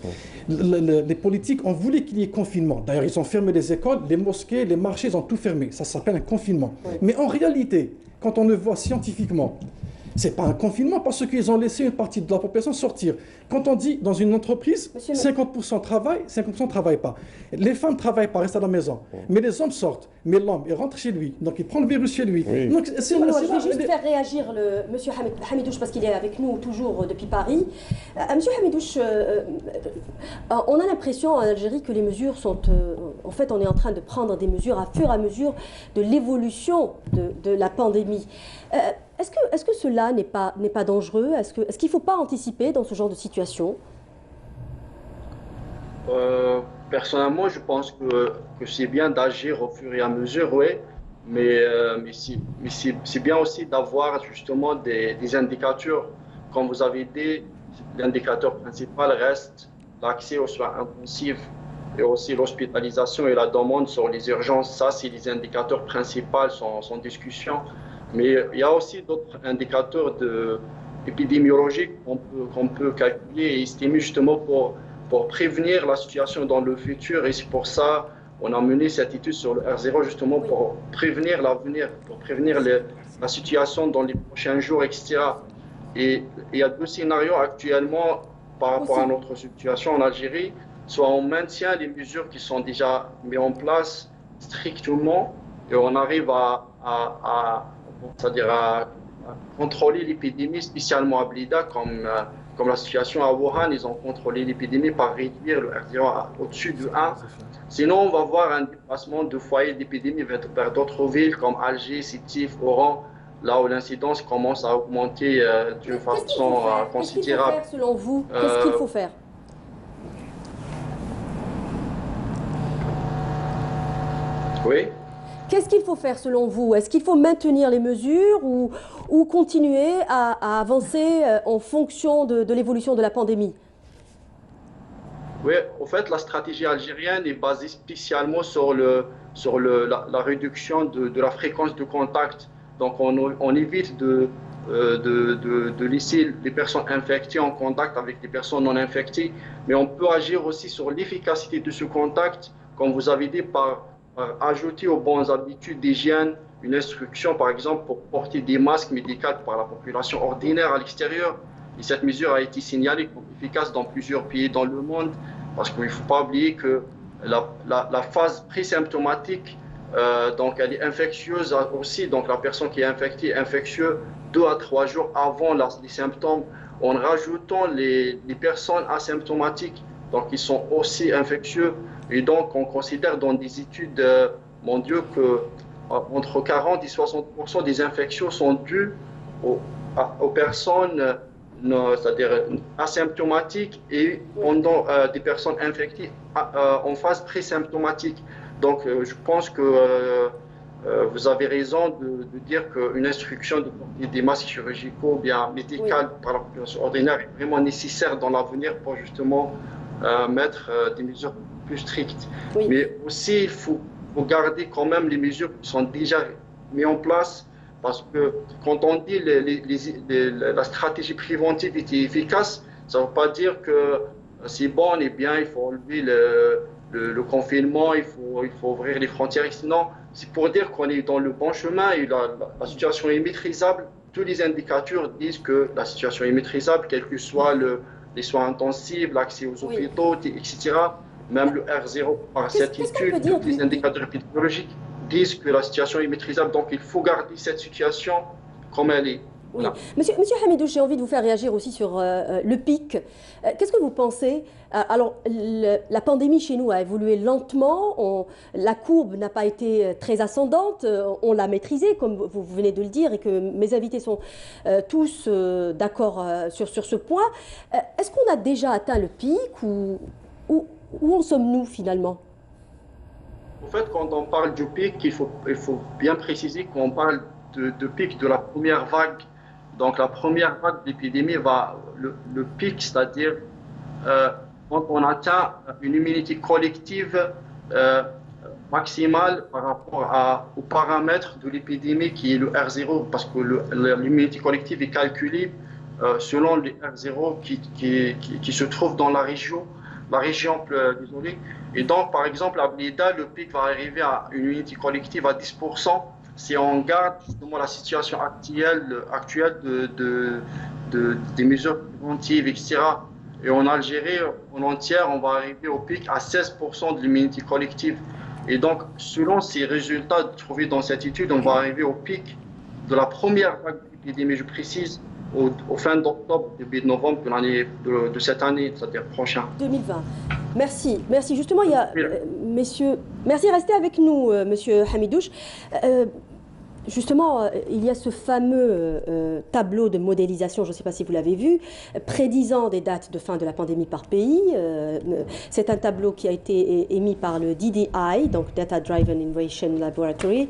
Les politiques ont voulu qu'il y ait confinement. D'ailleurs, ils ont fermé les écoles, les mosquées, les marchés, ils ont tout fermé. Ça s'appelle un confinement. Mais en réalité, quand on le voit scientifiquement, c'est pas un confinement parce qu'ils ont laissé une partie de la population sortir. Quand on dit dans une entreprise, 50% travaillent, 50% ne travaillent pas. Les femmes ne travaillent pas, restent à la maison. Mais les hommes sortent. Mais l'homme, il rentre chez lui. Donc il prend le virus chez lui. Donc, je vais juste faire réagir monsieur Hamidouche parce qu'il est avec nous toujours depuis Paris. Monsieur Hamidouche, on a l'impression en Algérie que les mesures sont... en fait, on est en train de prendre des mesures à fur et à mesure de l'évolution de la pandémie. Est-ce que cela n'est pas dangereux? Est-ce qu'il ne faut pas anticiper dans ce genre de situation? Personnellement, je pense que c'est bien d'agir au fur et à mesure, oui, mais c'est bien aussi d'avoir justement des indicateurs. Comme vous avez dit, l'indicateur principal reste l'accès aux soins intensifs et aussi l'hospitalisation et la demande sur les urgences. Ça, c'est les indicateurs principaux sans discussion. Mais il y a aussi d'autres indicateurs épidémiologiques qu'on peut calculer et estimer justement pour prévenir la situation dans le futur. Et c'est pour ça qu'on a mené cette étude sur le R0 justement pour prévenir l'avenir, pour prévenir la situation dans les prochains jours, etc. Et il y a deux scénarios actuellement par rapport à notre situation en Algérie. Soit on maintient les mesures qui sont déjà mises en place strictement et on arrive c'est-à-dire à contrôler l'épidémie, spécialement à Blida, comme la situation à Wuhan, ils ont contrôlé l'épidémie par réduire le R0 au-dessus de 1. Sinon, on va voir un déplacement de foyers d'épidémie vers d'autres villes comme Alger, Sétif, Oran, là où l'incidence commence à augmenter d'une façon considérable. Qu'est-ce qu'il faut faire selon vous? Qu'est-ce qu'il faut faire? Oui. Qu'est-ce qu'il faut faire selon vous? Est-ce qu'il faut maintenir les mesures ou continuer à avancer en fonction de l'évolution de la pandémie? Oui, en fait, la stratégie algérienne est basée spécialement sur la réduction de la fréquence de contact. Donc, on évite de laisser les personnes infectées en contact avec les personnes non infectées, mais on peut agir aussi sur l'efficacité de ce contact, comme vous avez dit, par ajouter aux bonnes habitudes d'hygiène une instruction, par exemple, pour porter des masques médicaux par la population ordinaire à l'extérieur. Et cette mesure a été signalée comme efficace dans plusieurs pays dans le monde, parce qu'il ne faut pas oublier que la phase présymptomatique, donc elle est infectieuse aussi, donc la personne qui est infectée est infectieuse 2 à 3 jours avant les symptômes, en rajoutant les personnes asymptomatiques, donc qui sont aussi infectieuses. Et donc on considère dans des études mondiales que entre 40 et 60% des infections sont dues aux personnes c'est-à-dire asymptomatiques et pendant des personnes infectées en phase présymptomatique. Donc je pense que vous avez raison de dire qu'une instruction de porter des masques chirurgicaux bien médicales par la population ordinaire est vraiment nécessaire dans l'avenir pour justement mettre des mesures plus strictes. Oui. Mais aussi, il faut garder quand même les mesures qui sont déjà mises en place, parce que quand on dit la stratégie préventive était efficace, ça ne veut pas dire que c'est bon, on est bien, il faut enlever le confinement, il faut ouvrir les frontières. Sinon, c'est pour dire qu'on est dans le bon chemin et la situation est maîtrisable. Tous les indicateurs disent que la situation est maîtrisable, quel que soit les soins intensifs, l'accès aux hôpitaux, etc. Même le R0 par cette étude, tous les indicateurs épidémiologiques disent que la situation est maîtrisable. Donc il faut garder cette situation comme elle est. Oui. Monsieur Hamidouche, j'ai envie de vous faire réagir aussi sur le pic. Qu'est-ce que vous pensez? Alors, la pandémie chez nous a évolué lentement, la courbe n'a pas été très ascendante, on l'a maîtrisée, comme vous venez de le dire, et que mes invités sont tous d'accord sur ce point. Est-ce qu'on a déjà atteint le pic ou où en sommes-nous finalement? En fait, quand on parle du pic, il faut bien préciser qu'on parle de pic de la première vague. Donc la première vague d'épidémie le pic, c'est-à-dire quand on atteint une immunité collective maximale par rapport aux paramètres de l'épidémie qui est le R0, parce que l'immunité collective est calculée selon le R0 qui se trouve dans la région. Désolé. Et donc, par exemple, à Blida, le pic va arriver à une unité collective à 10% si on garde justement la situation actuelle des mesures préventives, etc. Et en Algérie, en entière, on va arriver au pic à 16% de l'immunité collective. Et donc, selon ces résultats trouvés dans cette étude, on va arriver au pic de la première vague d'épidémie, je précise, au fin d'octobre, début de novembre de cette année, c'est-à-dire prochain. 2020. Merci. Justement, il y a, messieurs, merci, restez avec nous, monsieur Hamidouche. Justement, il y a ce fameux tableau de modélisation, je ne sais pas si vous l'avez vu, prédisant des dates de fin de la pandémie par pays. C'est un tableau qui a été émis par le DDI, donc Data Driven Innovation Laboratory,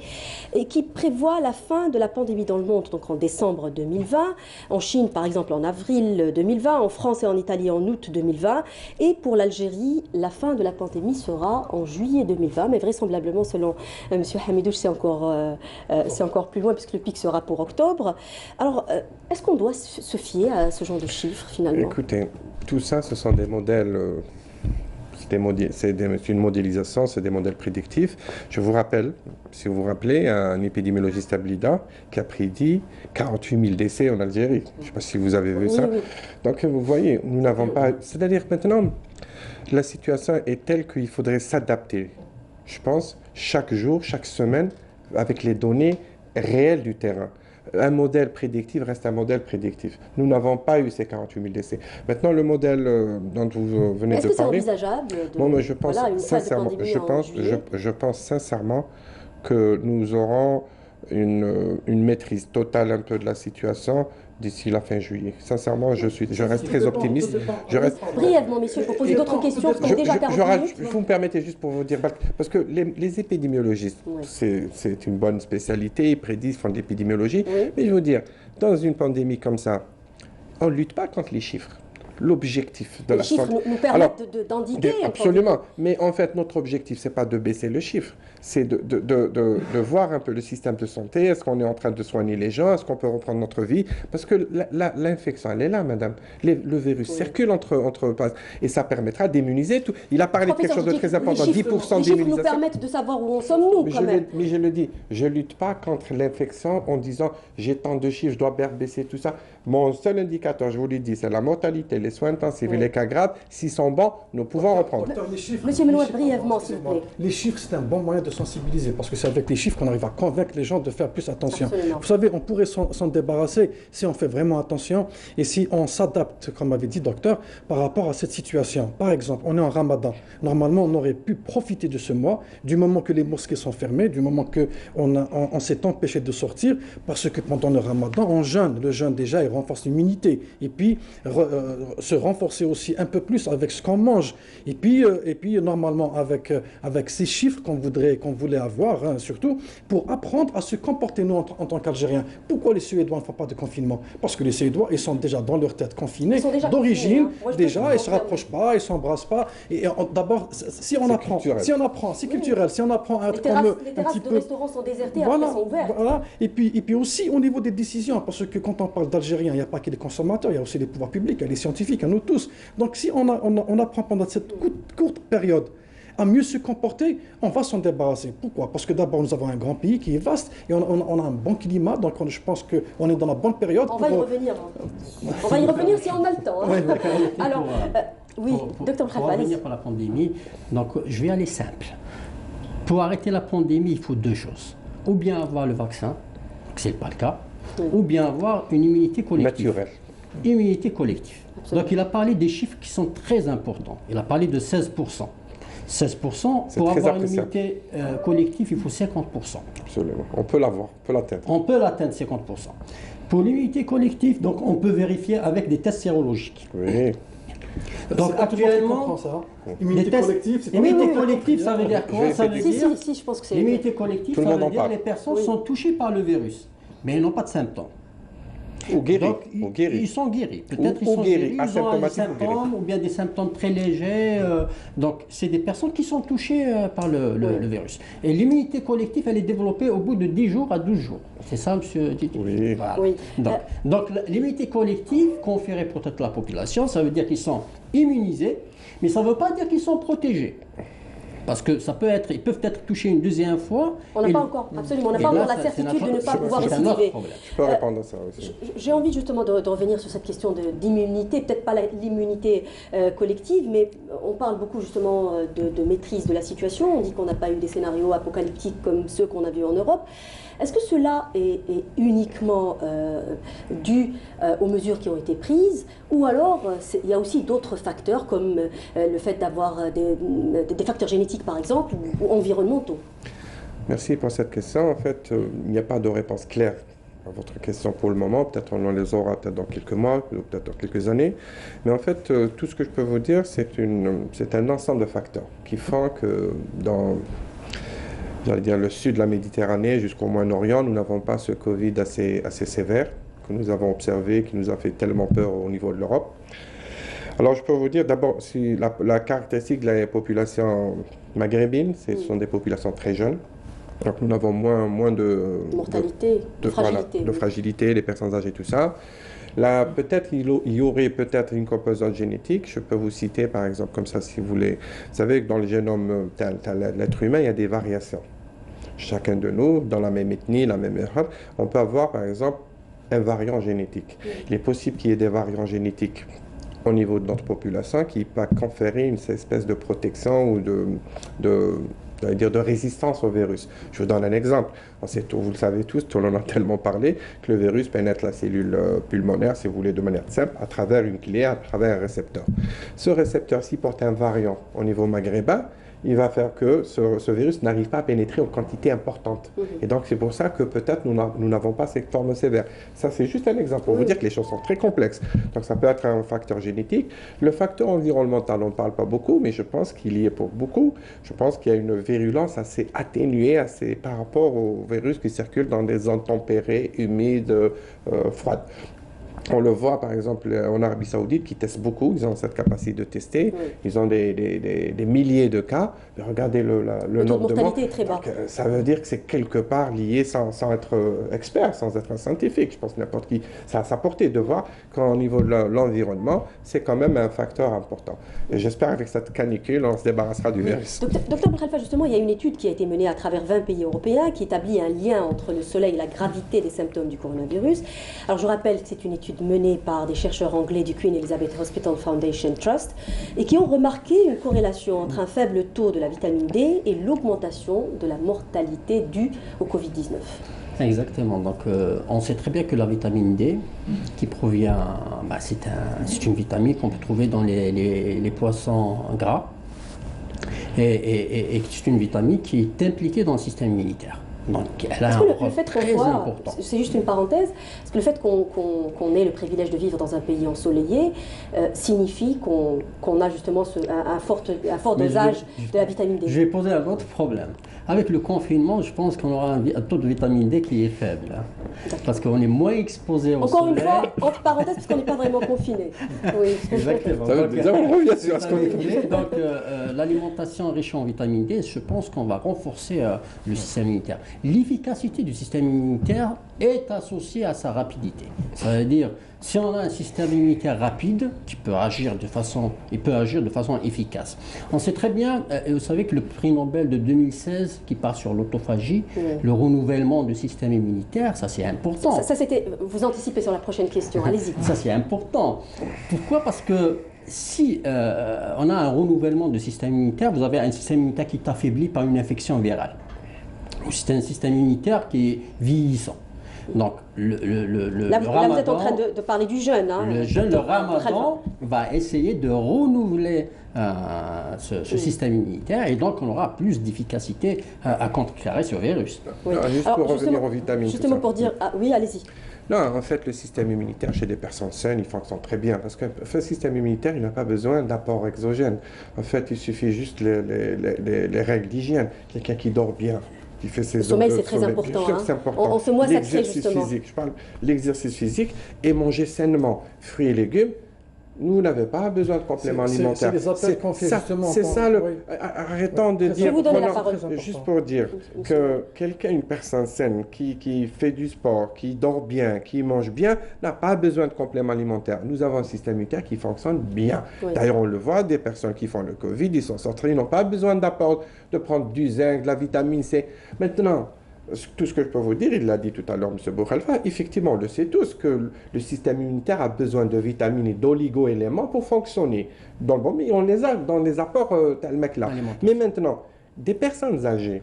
et qui prévoit la fin de la pandémie dans le monde, donc en décembre 2020, en Chine par exemple en avril 2020, en France et en Italie en août 2020, et pour l'Algérie, la fin de la pandémie sera en juillet 2020, mais vraisemblablement selon M. Hamidouche, c'est encore plus loin puisque le pic sera pour octobre. Alors, est-ce qu'on doit se fier à ce genre de chiffres finalement? Écoutez, tout ça, ce sont des modèles, c'est une modélisation, c'est des modèles prédictifs. Je vous rappelle, si vous vous rappelez, un épidémiologiste à Blida qui a prédit 48 000 décès en Algérie. Je ne sais pas si vous avez vu ça. Oui. Donc, vous voyez, nous n'avons pas... C'est-à-dire maintenant, la situation est telle qu'il faudrait s'adapter, je pense, chaque jour, chaque semaine, avec les données réelles du terrain. Un modèle prédictif reste un modèle prédictif. Nous n'avons pas eu ces 48 000 décès. Maintenant, le modèle dont vous venez de parler... Est-ce que c'est envisageable je pense sincèrement, je pense sincèrement que nous aurons une maîtrise totale un peu de la situation d'ici la fin juillet. Sincèrement, je reste très optimiste. Brièvement, messieurs, je peux poser d'autres questions, parce qu'on est déjà 40 minutes. Vous me permettez juste pour vous dire, parce que les épidémiologistes, c'est une bonne spécialité, ils prédisent, font de l'épidémiologie, mais je veux dire, dans une pandémie comme ça, on ne lutte pas contre les chiffres. L'objectif de la santé. Les chiffres nous permettent d'indiquer. Absolument. Mais en fait, notre objectif, ce n'est pas de baisser le chiffre. C'est de voir un peu le système de santé. Est-ce qu'on est en train de soigner les gens? Est-ce qu'on peut reprendre notre vie? Parce que l'infection, elle est là, madame. Le virus circule entre passes. Et ça permettra d'immuniser tout. Il a parlé de quelque chose de très important. 10% d'immunisation. Les chiffres nous permettent de savoir où en sommes-nous, quand même. Mais je le dis, je ne lutte pas contre l'infection en disant j'ai tant de chiffres, je dois baisser tout ça. Mon seul indicateur, je vous l'ai dit, c'est la mortalité, les soins intensifs et les cas graves. S'ils sont bons, nous pouvons reprendre. Monsieur Melouat, brièvement, s'il vous plaît. Les chiffres, c'est un bon moyen de sensibiliser, parce que c'est avec les chiffres qu'on arrive à convaincre les gens de faire plus attention. Absolument. Vous savez, on pourrait s'en débarrasser si on fait vraiment attention et si on s'adapte, comme avait dit le docteur, par rapport à cette situation. Par exemple, on est en Ramadan. Normalement, on aurait pu profiter de ce mois, du moment que les mosquées sont fermées, du moment qu'on s'est empêché de sortir, parce que pendant le Ramadan, on jeûne. Le jeûne, déjà, il renforce l'immunité. Et puis, se renforcer aussi un peu plus avec ce qu'on mange. Et puis normalement, avec ces chiffres qu'on voulait avoir, hein, surtout, pour apprendre à se comporter, nous, en tant qu'Algériens. Pourquoi les Suédois ne font pas de confinement? Parce que les Suédois, ils sont déjà dans leur tête confinés, d'origine, déjà, ils ne se rapprochent pas, ils ne s'embrassent pas. Et d'abord, si on apprend, c'est culturel, si on apprend à être comme eux, les terrasses de restaurants sont désertées, après sont ouvertes. Voilà. Et puis aussi, au niveau des décisions, parce que quand on parle d'Algériens, il n'y a pas que les consommateurs, il y a aussi les pouvoirs publics, il y a les scientifiques, nous tous. Donc si on apprend pendant cette courte période à mieux se comporter, on va s'en débarrasser. Pourquoi? Parce que d'abord, nous avons un grand pays qui est vaste et on a un bon climat, donc je pense qu'on est dans la bonne période. On va y revenir. On va y revenir si on a le temps. Hein. Alors, oui, docteur Pour revenir pour la pandémie, donc je vais aller simple. Pour arrêter la pandémie, il faut deux choses. Ou bien avoir le vaccin, ce n'est pas le cas, ou bien avoir une immunité collective. Naturelle. Immunité collective. Absolument. Donc il a parlé des chiffres qui sont très importants. Il a parlé de 16%. 16%, pour avoir une immunité collective, il faut 50%. Absolument. On peut l'avoir, on peut l'atteindre. On peut l'atteindre, 50%. Pour l'immunité collective, donc on peut vérifier avec des tests sérologiques. Oui. Donc actuellement, immunité collective, ça veut dire quoi? Ça veut dire, si, je pense que c'est... L'immunité collective, ça veut dire que les personnes sont touchées par le virus, mais elles n'ont pas de symptômes. Ou guéris. Donc, ils sont guéris. Peut-être ils sont guéris, ils ont des symptômes ou bien des symptômes très légers. Donc, c'est des personnes qui sont touchées par le virus. Et l'immunité collective, elle est développée au bout de 10 jours à 12 jours. C'est ça, monsieur Titi? Oui. Voilà. Oui. Donc l'immunité collective conférée pour toute la population, ça veut dire qu'ils sont immunisés, mais ça ne veut pas dire qu'ils sont protégés. Parce que ils peuvent être touchés une deuxième fois. On n'a pas encore, absolument, on n'a pas encore la certitude de ne pas pouvoir récidiver. Je peux répondre à ça aussi. J'ai envie justement de revenir sur cette question d'immunité, peut-être pas l'immunité collective, mais on parle beaucoup justement de maîtrise de la situation. On dit qu'on n'a pas eu des scénarios apocalyptiques comme ceux qu'on a vus en Europe. Est-ce que cela est uniquement dû aux mesures qui ont été prises, ou alors il y a aussi d'autres facteurs comme le fait d'avoir des facteurs génétiques par exemple, ou environnementaux? Merci pour cette question. En fait, il n'y a pas de réponse claire à votre question pour le moment. Peut-être on les aura peut-être dans quelques mois, peut-être dans quelques années. Mais en fait, tout ce que je peux vous dire, c'est un ensemble de facteurs qui font que dans... J'allais dire le sud de la Méditerranée jusqu'au Moyen-Orient, nous n'avons pas ce Covid assez sévère que nous avons observé, qui nous a fait tellement peur au niveau de l'Europe. Alors je peux vous dire d'abord, si la caractéristique de la population maghrébine, ce sont des populations très jeunes. Donc nous avons moins de mortalité, de fragilité, les personnes âgées, tout ça. Là, peut-être il y aurait peut-être une composante génétique. Je peux vous citer par exemple comme ça si vous voulez. Vous savez que dans le génome de l'être humain, il y a des variations. Chacun de nous, dans la même ethnie, la même race, on peut avoir par exemple un variant génétique. Il est possible qu'il y ait des variants génétiques au niveau de notre population qui va conférer une espèce de protection ou de résistance au virus. Je vous donne un exemple. Vous le savez tous, on en a tellement parlé, que le virus pénètre la cellule pulmonaire, si vous voulez, de manière simple, à travers une clé, à travers un récepteur. Ce récepteur, s'il porte un variant au niveau maghrébin, il va faire que ce virus n'arrive pas à pénétrer en quantité importante. Et donc, c'est pour ça que peut-être nous n'avons pas cette forme sévère. Ça, c'est juste un exemple pour vous dire que les choses sont très complexes. Donc, ça peut être un facteur génétique. Le facteur environnemental, on ne parle pas beaucoup, mais je pense qu'il y est pour beaucoup. Je pense qu'il y a une virulence assez atténuée par rapport au virus qui circule dans des zones tempérées, humides, froides. On le voit, par exemple, en Arabie Saoudite, qui testent beaucoup. Ils ont cette capacité de tester. Ils ont des milliers de cas. Mais regardez le nombre de morts. Mortalité est très bas. Donc, ça veut dire que c'est quelque part lié, sans être expert, sans être un scientifique. Je pense que n'importe qui, ça a sa portée de voir qu'au niveau de l'environnement, c'est quand même un facteur important. Et j'espère qu'avec cette canicule, on se débarrassera du virus. Docteur Bouchalfa, justement, il y a une étude qui a été menée à travers 20 pays européens qui établit un lien entre le soleil et la gravité des symptômes du coronavirus. Alors, je rappelle que c'est une étude menée par des chercheurs anglais du Queen Elizabeth Hospital Foundation Trust et qui ont remarqué une corrélation entre un faible taux de la vitamine D et l'augmentation de la mortalité due au Covid-19. Exactement. Donc, on sait très bien que la vitamine D, qui provient, c'est une vitamine qu'on peut trouver dans les poissons gras, et c'est une vitamine qui est impliquée dans le système immunitaire. Donc, elle a un rôle très important. C'est juste une parenthèse, parce que le fait qu'on ait le privilège de vivre dans un pays ensoleillé signifie qu'on a justement un fort dosage de la vitamine D. Je vais poser un autre problème. Avec le confinement, je pense qu'on aura un taux de vitamine D qui est faible. Parce qu'on est moins exposé au soleil. Encore une fois, entre parenthèses, parce qu'on n'est pas vraiment confiné. Oui. Exactement. Donc, l'alimentation riche en vitamine D, je pense qu'on va renforcer le système immunitaire. L'efficacité du système immunitaire est associée à sa rapidité. Ça veut dire, si on a un système immunitaire rapide, qui peut agir de façon efficace. On sait très bien, et vous savez que le prix Nobel de 2016, qui part sur l'autophagie, le renouvellement du système immunitaire, ça c'est important. Ça c'était, vous anticipez sur la prochaine question, allez-y. Ça c'est important. Pourquoi? Parce que si on a un renouvellement du système immunitaire, vous avez un système immunitaire qui est affaibli par une infection virale. C'est un système immunitaire qui est vieillissant. Donc, là, Ramadan, vous êtes en train de parler du jeûne. Hein, le Ramadan va essayer de renouveler ce système immunitaire et donc on aura plus d'efficacité à contrecarrer ce virus. Oui. Juste pour revenir aux vitamines. Justement pour dire... Ah, oui, allez-y. Non, en fait, le système immunitaire chez des personnes saines, il fonctionne très bien. Parce que le système immunitaire, il n'a pas besoin d'apport exogène. En fait, il suffit juste les règles d'hygiène. Quelqu'un qui dort bien, qui fait ses le sommeil, c'est très important. C'est important. En ce mois sacré, justement. Je parle l'exercice physique et manger sainement. Fruits et légumes. Nous n'avons pas besoin de compléments alimentaires. C'est les appels qu'on fait justement. C'est ça arrêtons de dire. Je vais vous donner la parole. Juste pour dire que une personne saine, qui fait du sport, qui dort bien, qui mange bien, n'a pas besoin de compléments alimentaires. Nous avons un système immunitaire qui fonctionne bien. Oui. D'ailleurs, on le voit, des personnes qui font le Covid, ils sont sortis, ils n'ont pas besoin d'apport, de prendre du zinc, de la vitamine C. Maintenant, tout ce que je peux vous dire, il l'a dit tout à l'heure, M. Bouchalfa, effectivement, on le sait tous que le système immunitaire a besoin de vitamines et d'oligo-éléments pour fonctionner. Dans le bon, mais on les a dans les apports tel mec là. Mais maintenant, des personnes âgées,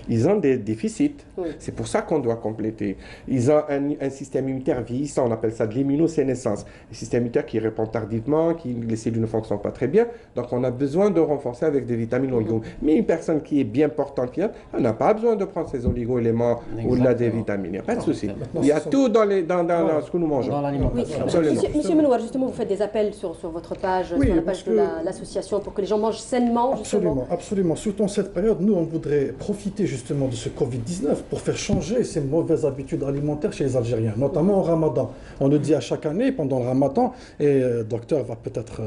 ils ont des déficits. Oui. C'est pour ça qu'on doit compléter. Ils ont un système immunitaire vieillissant, on appelle ça de l'immunosénescence. Un système immunitaire qui répond tardivement, les cellules ne fonctionnent pas très bien. Donc on a besoin de renforcer avec des vitamines oligo. Mais une personne qui est bien portante, elle n'a pas besoin de prendre ces oligo-éléments ou là des vitamines. Il n'y a pas de souci. Il y a tout dans ce que nous mangeons. Dans l'alimentation. Oui. Monsieur Menouar, justement, vous faites des appels sur votre page, sur la page de l'association pour que les gens mangent sainement. Absolument, absolument. Surtout en cette période, nous, on voudrait profiter justement de ce Covid-19 pour faire changer ces mauvaises habitudes alimentaires chez les Algériens, notamment au Ramadan. On le dit à chaque année pendant le Ramadan, et le docteur va peut-être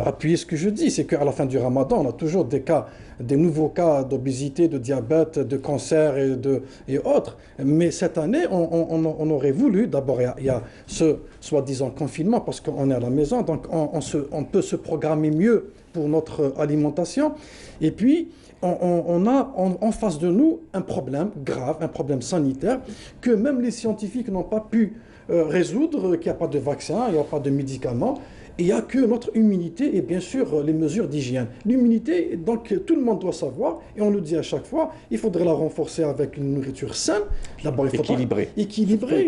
appuyer ce que je dis, c'est qu'à la fin du Ramadan, on a toujours des nouveaux cas d'obésité, de diabète, de cancer et autres. Mais cette année, on aurait voulu, d'abord il y a ce soi-disant confinement parce qu'on est à la maison, donc on peut se programmer mieux pour notre alimentation. Et puis, on a en face de nous un problème grave, un problème sanitaire que même les scientifiques n'ont pas pu résoudre, qu'il n'y a pas de vaccin, il n'y a pas de médicaments. il n'y a que notre immunité et bien sûr les mesures d'hygiène. L'immunité, donc tout le monde doit savoir, et on le dit à chaque fois, il faudrait la renforcer avec une nourriture saine, d'abord équilibrée.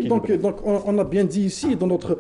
Donc on a bien dit ici dans notre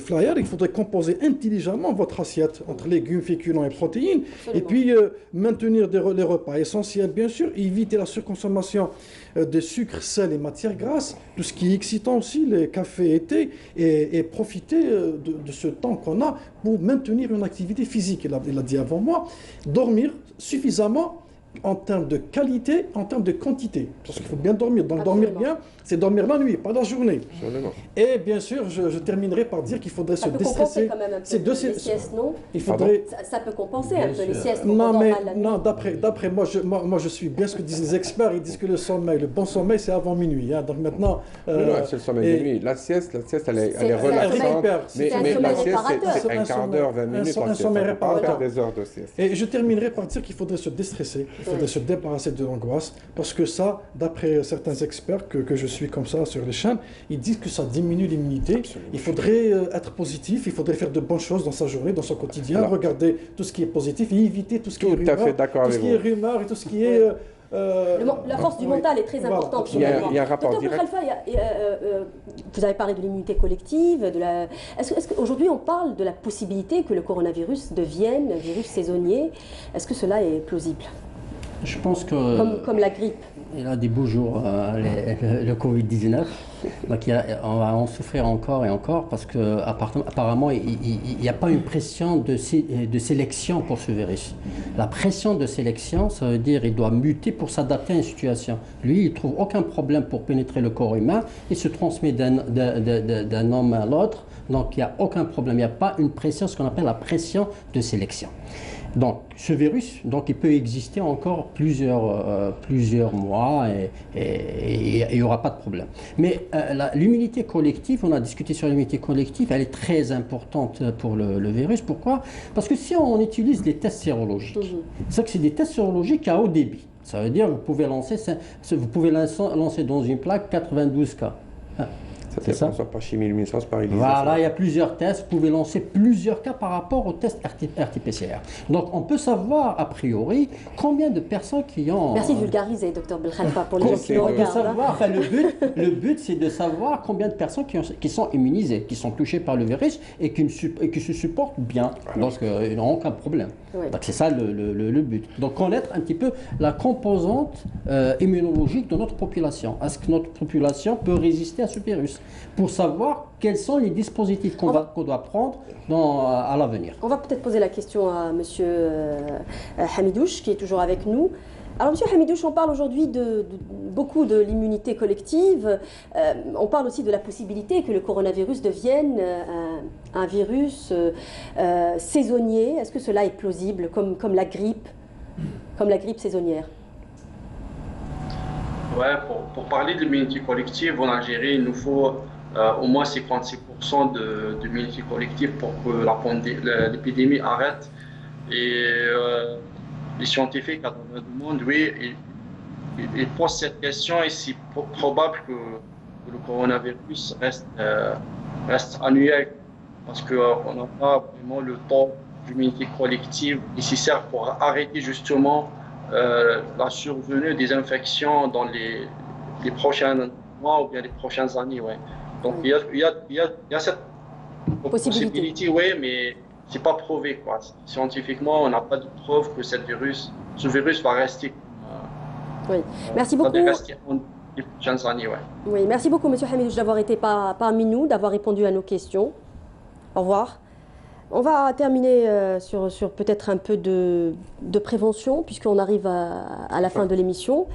flyer, il faudrait composer intelligemment votre assiette entre légumes, féculents et protéines, et puis maintenir les repas essentiels bien sûr, éviter la surconsommation de sucre, sel et matières grasses, tout ce qui est excitant aussi, les cafés et thé, et profiter de ce temps qu'on a pour maintenir une activité physique. Il a dit avant moi, dormir suffisamment en termes de qualité, en termes de quantité. Parce qu'il faut bien dormir. Donc dormir bien, c'est dormir la nuit, pas la journée. Absolument. Et bien sûr, je terminerai par dire qu'il faudrait se déstresser. Ça peut compenser quand même un peu les siestes, non? Il faudrait... ça peut compenser un peu les siestes. Non, d'après moi, je suis bien ce que disent les experts. Ils disent que le bon sommeil, c'est avant minuit. Hein. Donc maintenant... non, c'est le sommeil de nuit. La sieste, elle est relaxante. Mais la sieste, c'est un quart d'heure, 20 minutes. Un sommeil réparateur. Des heures de sieste. Et je terminerai par dire qu'il faudrait se déstresser. Il faudrait se débarrasser de l'angoisse. Parce que ça, d'après certains experts que je suis comme ça sur les chaînes, ils disent que ça diminue l'immunité. Il faudrait être positif, il faudrait faire de bonnes choses dans sa journée, dans son quotidien, regarder tout ce qui est positif et éviter tout ce qui est rumeur et tout ce qui est... la force du mental est très importante. Il y a un rapport direct. Vous avez parlé de l'immunité collective. Est-ce qu'aujourd'hui on parle de la possibilité que le coronavirus devienne un virus saisonnier? Est-ce que cela est plausible? Je pense que... Comme la grippe. Il a des beaux jours, le Covid-19. Donc on va en souffrir encore et encore parce qu'apparemment il n'y a pas une pression de sélection pour ce virus. La pression de sélection, ça veut dire qu'il doit muter pour s'adapter à une situation. Lui, il ne trouve aucun problème pour pénétrer le corps humain. Il se transmet d'un homme à l'autre. Donc il n'y a aucun problème. Il n'y a pas une pression, ce qu'on appelle la pression de sélection. Donc, ce virus, il peut exister encore plusieurs mois et il n'y aura pas de problème. Mais l'immunité collective, on a discuté sur l'immunité collective, elle est très importante pour le virus. Pourquoi? Parce que si on utilise les tests sérologiques, c'est que c'est des tests sérologiques à haut débit. Ça veut dire que vous pouvez lancer dans une plaque 92 cas. C'est ça. Par chimiluminescence, par ELISA. Voilà, il y a plusieurs tests. Vous pouvez lancer plusieurs cas par rapport au test RT-PCR. Donc, on peut savoir, a priori, combien de personnes qui ont... Merci de vulgariser, Dr Belkhalfa, pour les gens qui nous regardent. Le but, c'est de savoir combien de personnes qui sont immunisées, qui sont touchées par le virus et qui se supportent bien. Donc, ils n'ont aucun problème. Oui. Donc, c'est ça le but. Donc, connaître un petit peu la composante immunologique de notre population. Est-ce que notre population peut résister à ce virus? Pour savoir quels sont les dispositifs qu'on doit prendre à l'avenir. On va peut-être poser la question à M. Hamidouche, qui est toujours avec nous. Alors, M. Hamidouche, on parle aujourd'hui beaucoup de l'immunité collective. On parle aussi de la possibilité que le coronavirus devienne un virus saisonnier. Est-ce que cela est plausible, comme la grippe saisonnière? Ouais, pour parler de l'immunité collective en Algérie, il nous faut au moins 56% d'immunité collective pour que l'épidémie arrête. Et les scientifiques à travers le monde, oui, ils posent cette question et c'est probable que le coronavirus reste annuel parce qu'on n'a pas vraiment le temps d'immunité collective nécessaire pour arrêter justement la survenue des infections dans les prochains mois ou bien les prochaines années. Ouais. Donc il y a cette possibilité, oui, mais c'est pas prouvé, quoi. Scientifiquement, on n'a pas de preuve que ce virus va rester. Oui, merci beaucoup. Va rester dans les prochaines années, ouais. Oui, merci beaucoup, M. Hamidouche, d'avoir été parmi nous, d'avoir répondu à nos questions. Au revoir. On va terminer sur peut-être un peu de prévention, puisqu'on arrive à la fin de l'émission.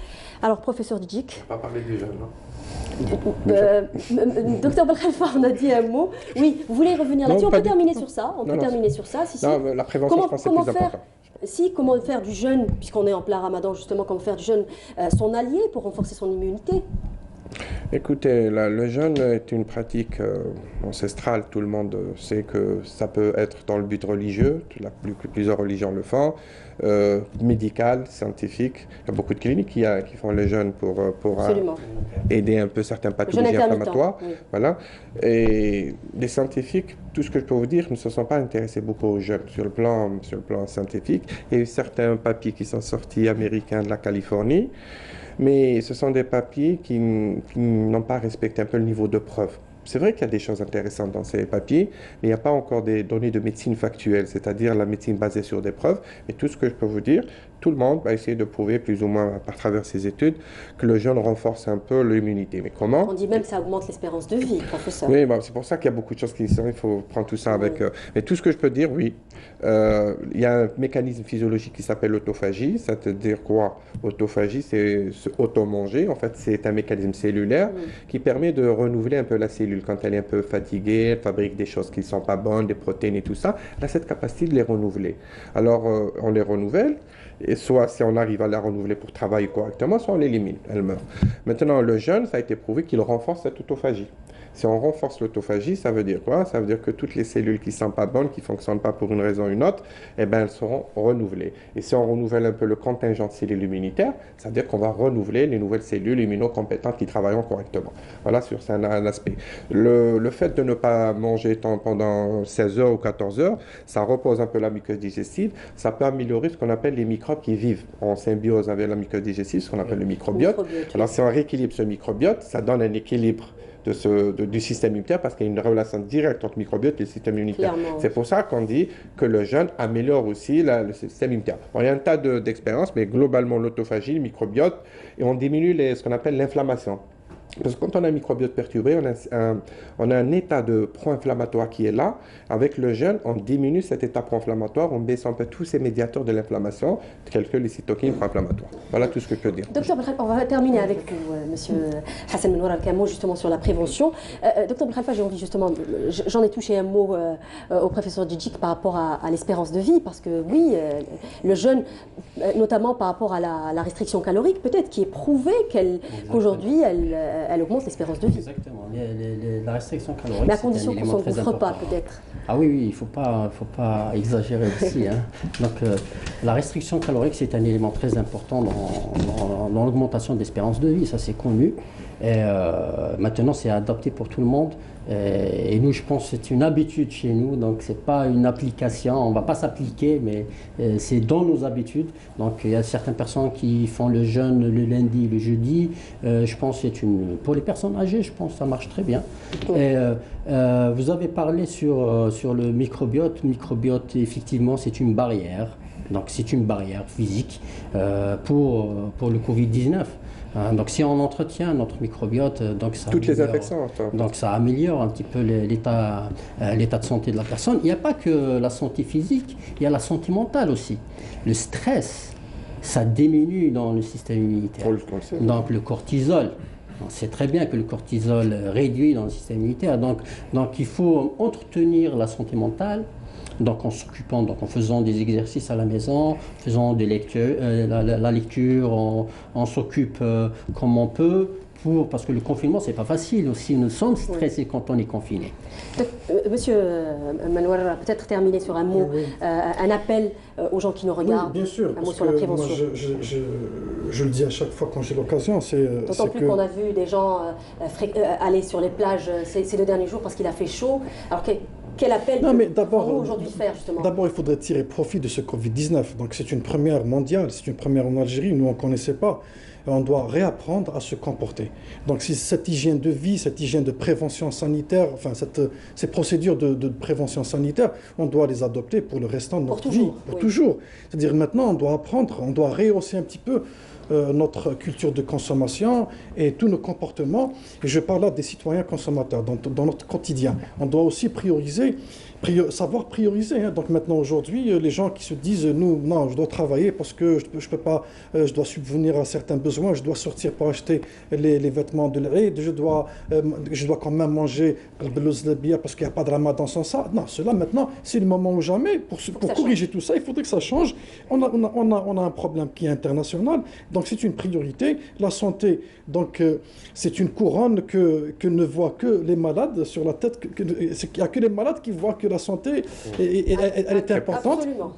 Alors, professeur Djik. On va pas parler des jeunes, non? Docteur Belkhalfa, on a dit un mot. Oui, vous voulez revenir là-dessus? On peut terminer sur ça. Non, la prévention, je pense que c'est plus important. Comment faire du jeûne, puisqu'on est en plein ramadan justement, comment faire du jeûne son allié pour renforcer son immunité? Écoutez, le jeûne est une pratique ancestrale. Tout le monde sait que ça peut être dans le but religieux. Plusieurs religions le font. Médical, scientifique. Il y a beaucoup de cliniques qui font le jeûne pour aider un peu certaines pathologies inflammatoires. Oui. Voilà. Et les scientifiques, tout ce que je peux vous dire, ne se sont pas intéressés beaucoup au jeûne. Sur le plan scientifique, il y a eu certains papiers qui sont sortis américains de la Californie. Mais ce sont des papiers qui n'ont pas respecté un peu le niveau de preuve. C'est vrai qu'il y a des choses intéressantes dans ces papiers, mais il n'y a pas encore des données de médecine factuelle, c'est-à-dire la médecine basée sur des preuves. Mais tout ce que je peux vous dire, tout le monde va essayer de prouver plus ou moins à travers ces études que le jeûne renforce un peu l'immunité. Mais comment? On dit même que ça augmente l'espérance de vie, professeur. Oui, bon, c'est pour ça qu'il y a beaucoup de choses qui sont, il faut prendre tout ça avec... mais tout ce que je peux dire, oui, il y a un mécanisme physiologique qui s'appelle l'autophagie. C'est-à-dire quoi? Autophagie, c'est se auto-manger. En fait, c'est un mécanisme cellulaire qui permet de renouveler un peu la cellule. Quand elle est un peu fatiguée, elle fabrique des choses qui ne sont pas bonnes, des protéines et tout ça. Elle a cette capacité de les renouveler. Alors, on les renouvelle. Et soit si on arrive à la renouveler pour travailler correctement, soit on l'élimine, elle meurt. Maintenant, le jeûne, ça a été prouvé qu'il renforce cette autophagie. Si on renforce l'autophagie, ça veut dire quoi? Ça veut dire que toutes les cellules qui ne sont pas bonnes, qui ne fonctionnent pas pour une raison ou une autre, eh ben, elles seront renouvelées. Et si on renouvelle un peu le contingent de cellules immunitaires, ça veut dire qu'on va renouveler les nouvelles cellules immunocompétentes qui travailleront correctement. Voilà, c'est un aspect. Le fait de ne pas manger pendant 16 heures ou 14 heures, ça repose un peu la muqueuse digestive. Ça peut améliorer ce qu'on appelle les microbes qui vivent en symbiose avec la muqueuse digestive, ce qu'on appelle le microbiote. Alors, si on rééquilibre ce microbiote, ça donne un équilibre du système immunitaire parce qu'il y a une relation directe entre le microbiote et le système immunitaire. C'est pour ça qu'on dit que le jeûne améliore aussi le système immunitaire. Bon, il y a un tas d'expériences, mais globalement l'autophagie, le microbiote, et on diminue ce qu'on appelle l'inflammation. Parce que quand on a un microbiote perturbé, on a un état de pro-inflammatoire qui est là. Avec le jeûne, on diminue cet état pro-inflammatoire, on baisse un peu tous ces médiateurs de l'inflammation, tels que les cytokines pro-inflammatoires. Voilà tout ce que je peux dire. Docteur Belkhalfa, on va terminer avec vous, monsieur Hassan Menwar Al-Kamou, justement sur la prévention. Docteur Belkhalfa, j'ai envie justement, j'en ai touché un mot au professeur Djidjik par rapport à l'espérance de vie, parce que oui, le jeûne, notamment par rapport à la restriction calorique, peut-être, qui est prouvé qu'aujourd'hui, elle augmente l'espérance de vie. Exactement. La restriction calorique, mais à condition qu'on ne s'engouffre pas, peut-être. Ah oui, il ne faut pas exagérer aussi. Hein. Donc, la restriction calorique, c'est un élément très important dans l'augmentation de l'espérance de vie, ça c'est connu. Et maintenant, c'est adapté pour tout le monde. Et nous, je pense que c'est une habitude chez nous, donc ce n'est pas une application, on ne va pas s'appliquer, mais c'est dans nos habitudes. Donc il y a certaines personnes qui font le jeûne le lundi, le jeudi. Je pense que pour les personnes âgées, je pense que ça marche très bien. Et, vous avez parlé sur le microbiote. Le microbiote, effectivement, c'est une barrière. Donc c'est une barrière physique pour le Covid-19. Donc si on entretient notre microbiote, donc ça toutes les infections, donc ça améliore un petit peu l'état de santé de la personne. Il n'y a pas que la santé physique, il y a la santé mentale aussi. Le stress, ça diminue dans le système immunitaire. Donc le cortisol. On sait très bien que le cortisol réduit dans le système immunitaire. Donc il faut entretenir la santé mentale. Donc en faisant des exercices à la maison, en faisant des lectures, la lecture, on s'occupe comme on peut, parce que le confinement, c'est pas facile aussi. Nous sommes stressés quand on est confiné. Monsieur Menwar, peut-être terminer sur un mot, un appel aux gens qui nous regardent. Oui, bien sûr, un mot sur la prévention. Moi, je le dis à chaque fois quand j'ai l'occasion. D'autant plus qu'on a vu des gens aller sur les plages ces 2 derniers jours parce qu'il a fait chaud. Alors quel appel pouvons-nous aujourd'hui faire, justement? D'abord, il faudrait tirer profit de ce Covid-19. Donc, c'est une première mondiale, c'est une première en Algérie. Nous, on ne connaissait pas. Et on doit réapprendre à se comporter. Donc, si cette hygiène de vie, cette hygiène de prévention sanitaire, enfin, ces procédures de prévention sanitaire, on doit les adopter pour le restant de notre vie. Pour toujours. C'est-à-dire, maintenant, on doit apprendre, on doit rehausser un petit peu notre culture de consommation et tous nos comportements. Et je parle là des citoyens consommateurs dans notre quotidien. On doit aussi savoir prioriser. Hein. Donc maintenant, aujourd'hui, les gens qui se disent, non, je dois travailler parce que je peux pas, je dois subvenir à certains besoins besoin, je dois sortir pour acheter les vêtements de l'Aïd, je dois quand même manger parce qu'il n'y a pas de ramadan sans ça. Non, cela maintenant, c'est le moment ou jamais. Pour corriger tout ça, il faudrait que ça change. On a un problème qui est international, donc c'est une priorité. La santé, donc c'est une couronne que ne voient que les malades sur la tête. Il n'y a que les malades qui voient que la santé, elle est importante. Absolument.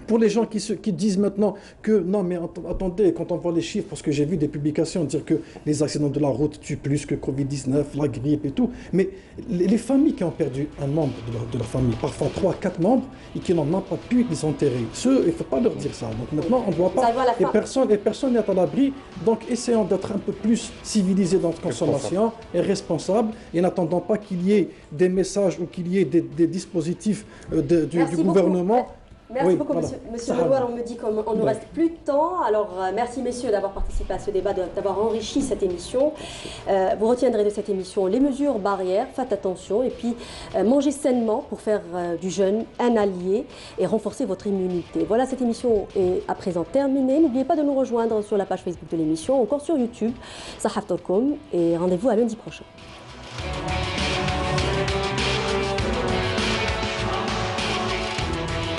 Pour les gens qui disent maintenant que non, mais attendez, quand on voit les chiffres, parce que j'ai vu des publications dire que les accidents de la route tuent plus que Covid-19, la grippe et tout, mais les familles qui ont perdu un membre de leur famille, parfois 3, 4 membres, et qui n'ont même pas pu les enterrer, il ne faut pas leur dire ça. Donc maintenant, on ne doit pas. Les personnes sont à l'abri, donc essayons d'être un peu plus civilisés dans notre consommation et responsables, et n'attendons pas qu'il y ait des messages ou qu'il y ait des dispositifs du gouvernement. Merci beaucoup, monsieur Melouar. On me dit qu'on ne nous reste plus de temps. Alors, merci, messieurs, d'avoir participé à ce débat, d'avoir enrichi cette émission. Vous retiendrez de cette émission les mesures barrières. Faites attention. Et puis, mangez sainement pour faire du jeûne un allié et renforcer votre immunité. Voilà, cette émission est à présent terminée. N'oubliez pas de nous rejoindre sur la page Facebook de l'émission, encore sur YouTube, Sahaf Torkoum. Et rendez-vous à lundi prochain.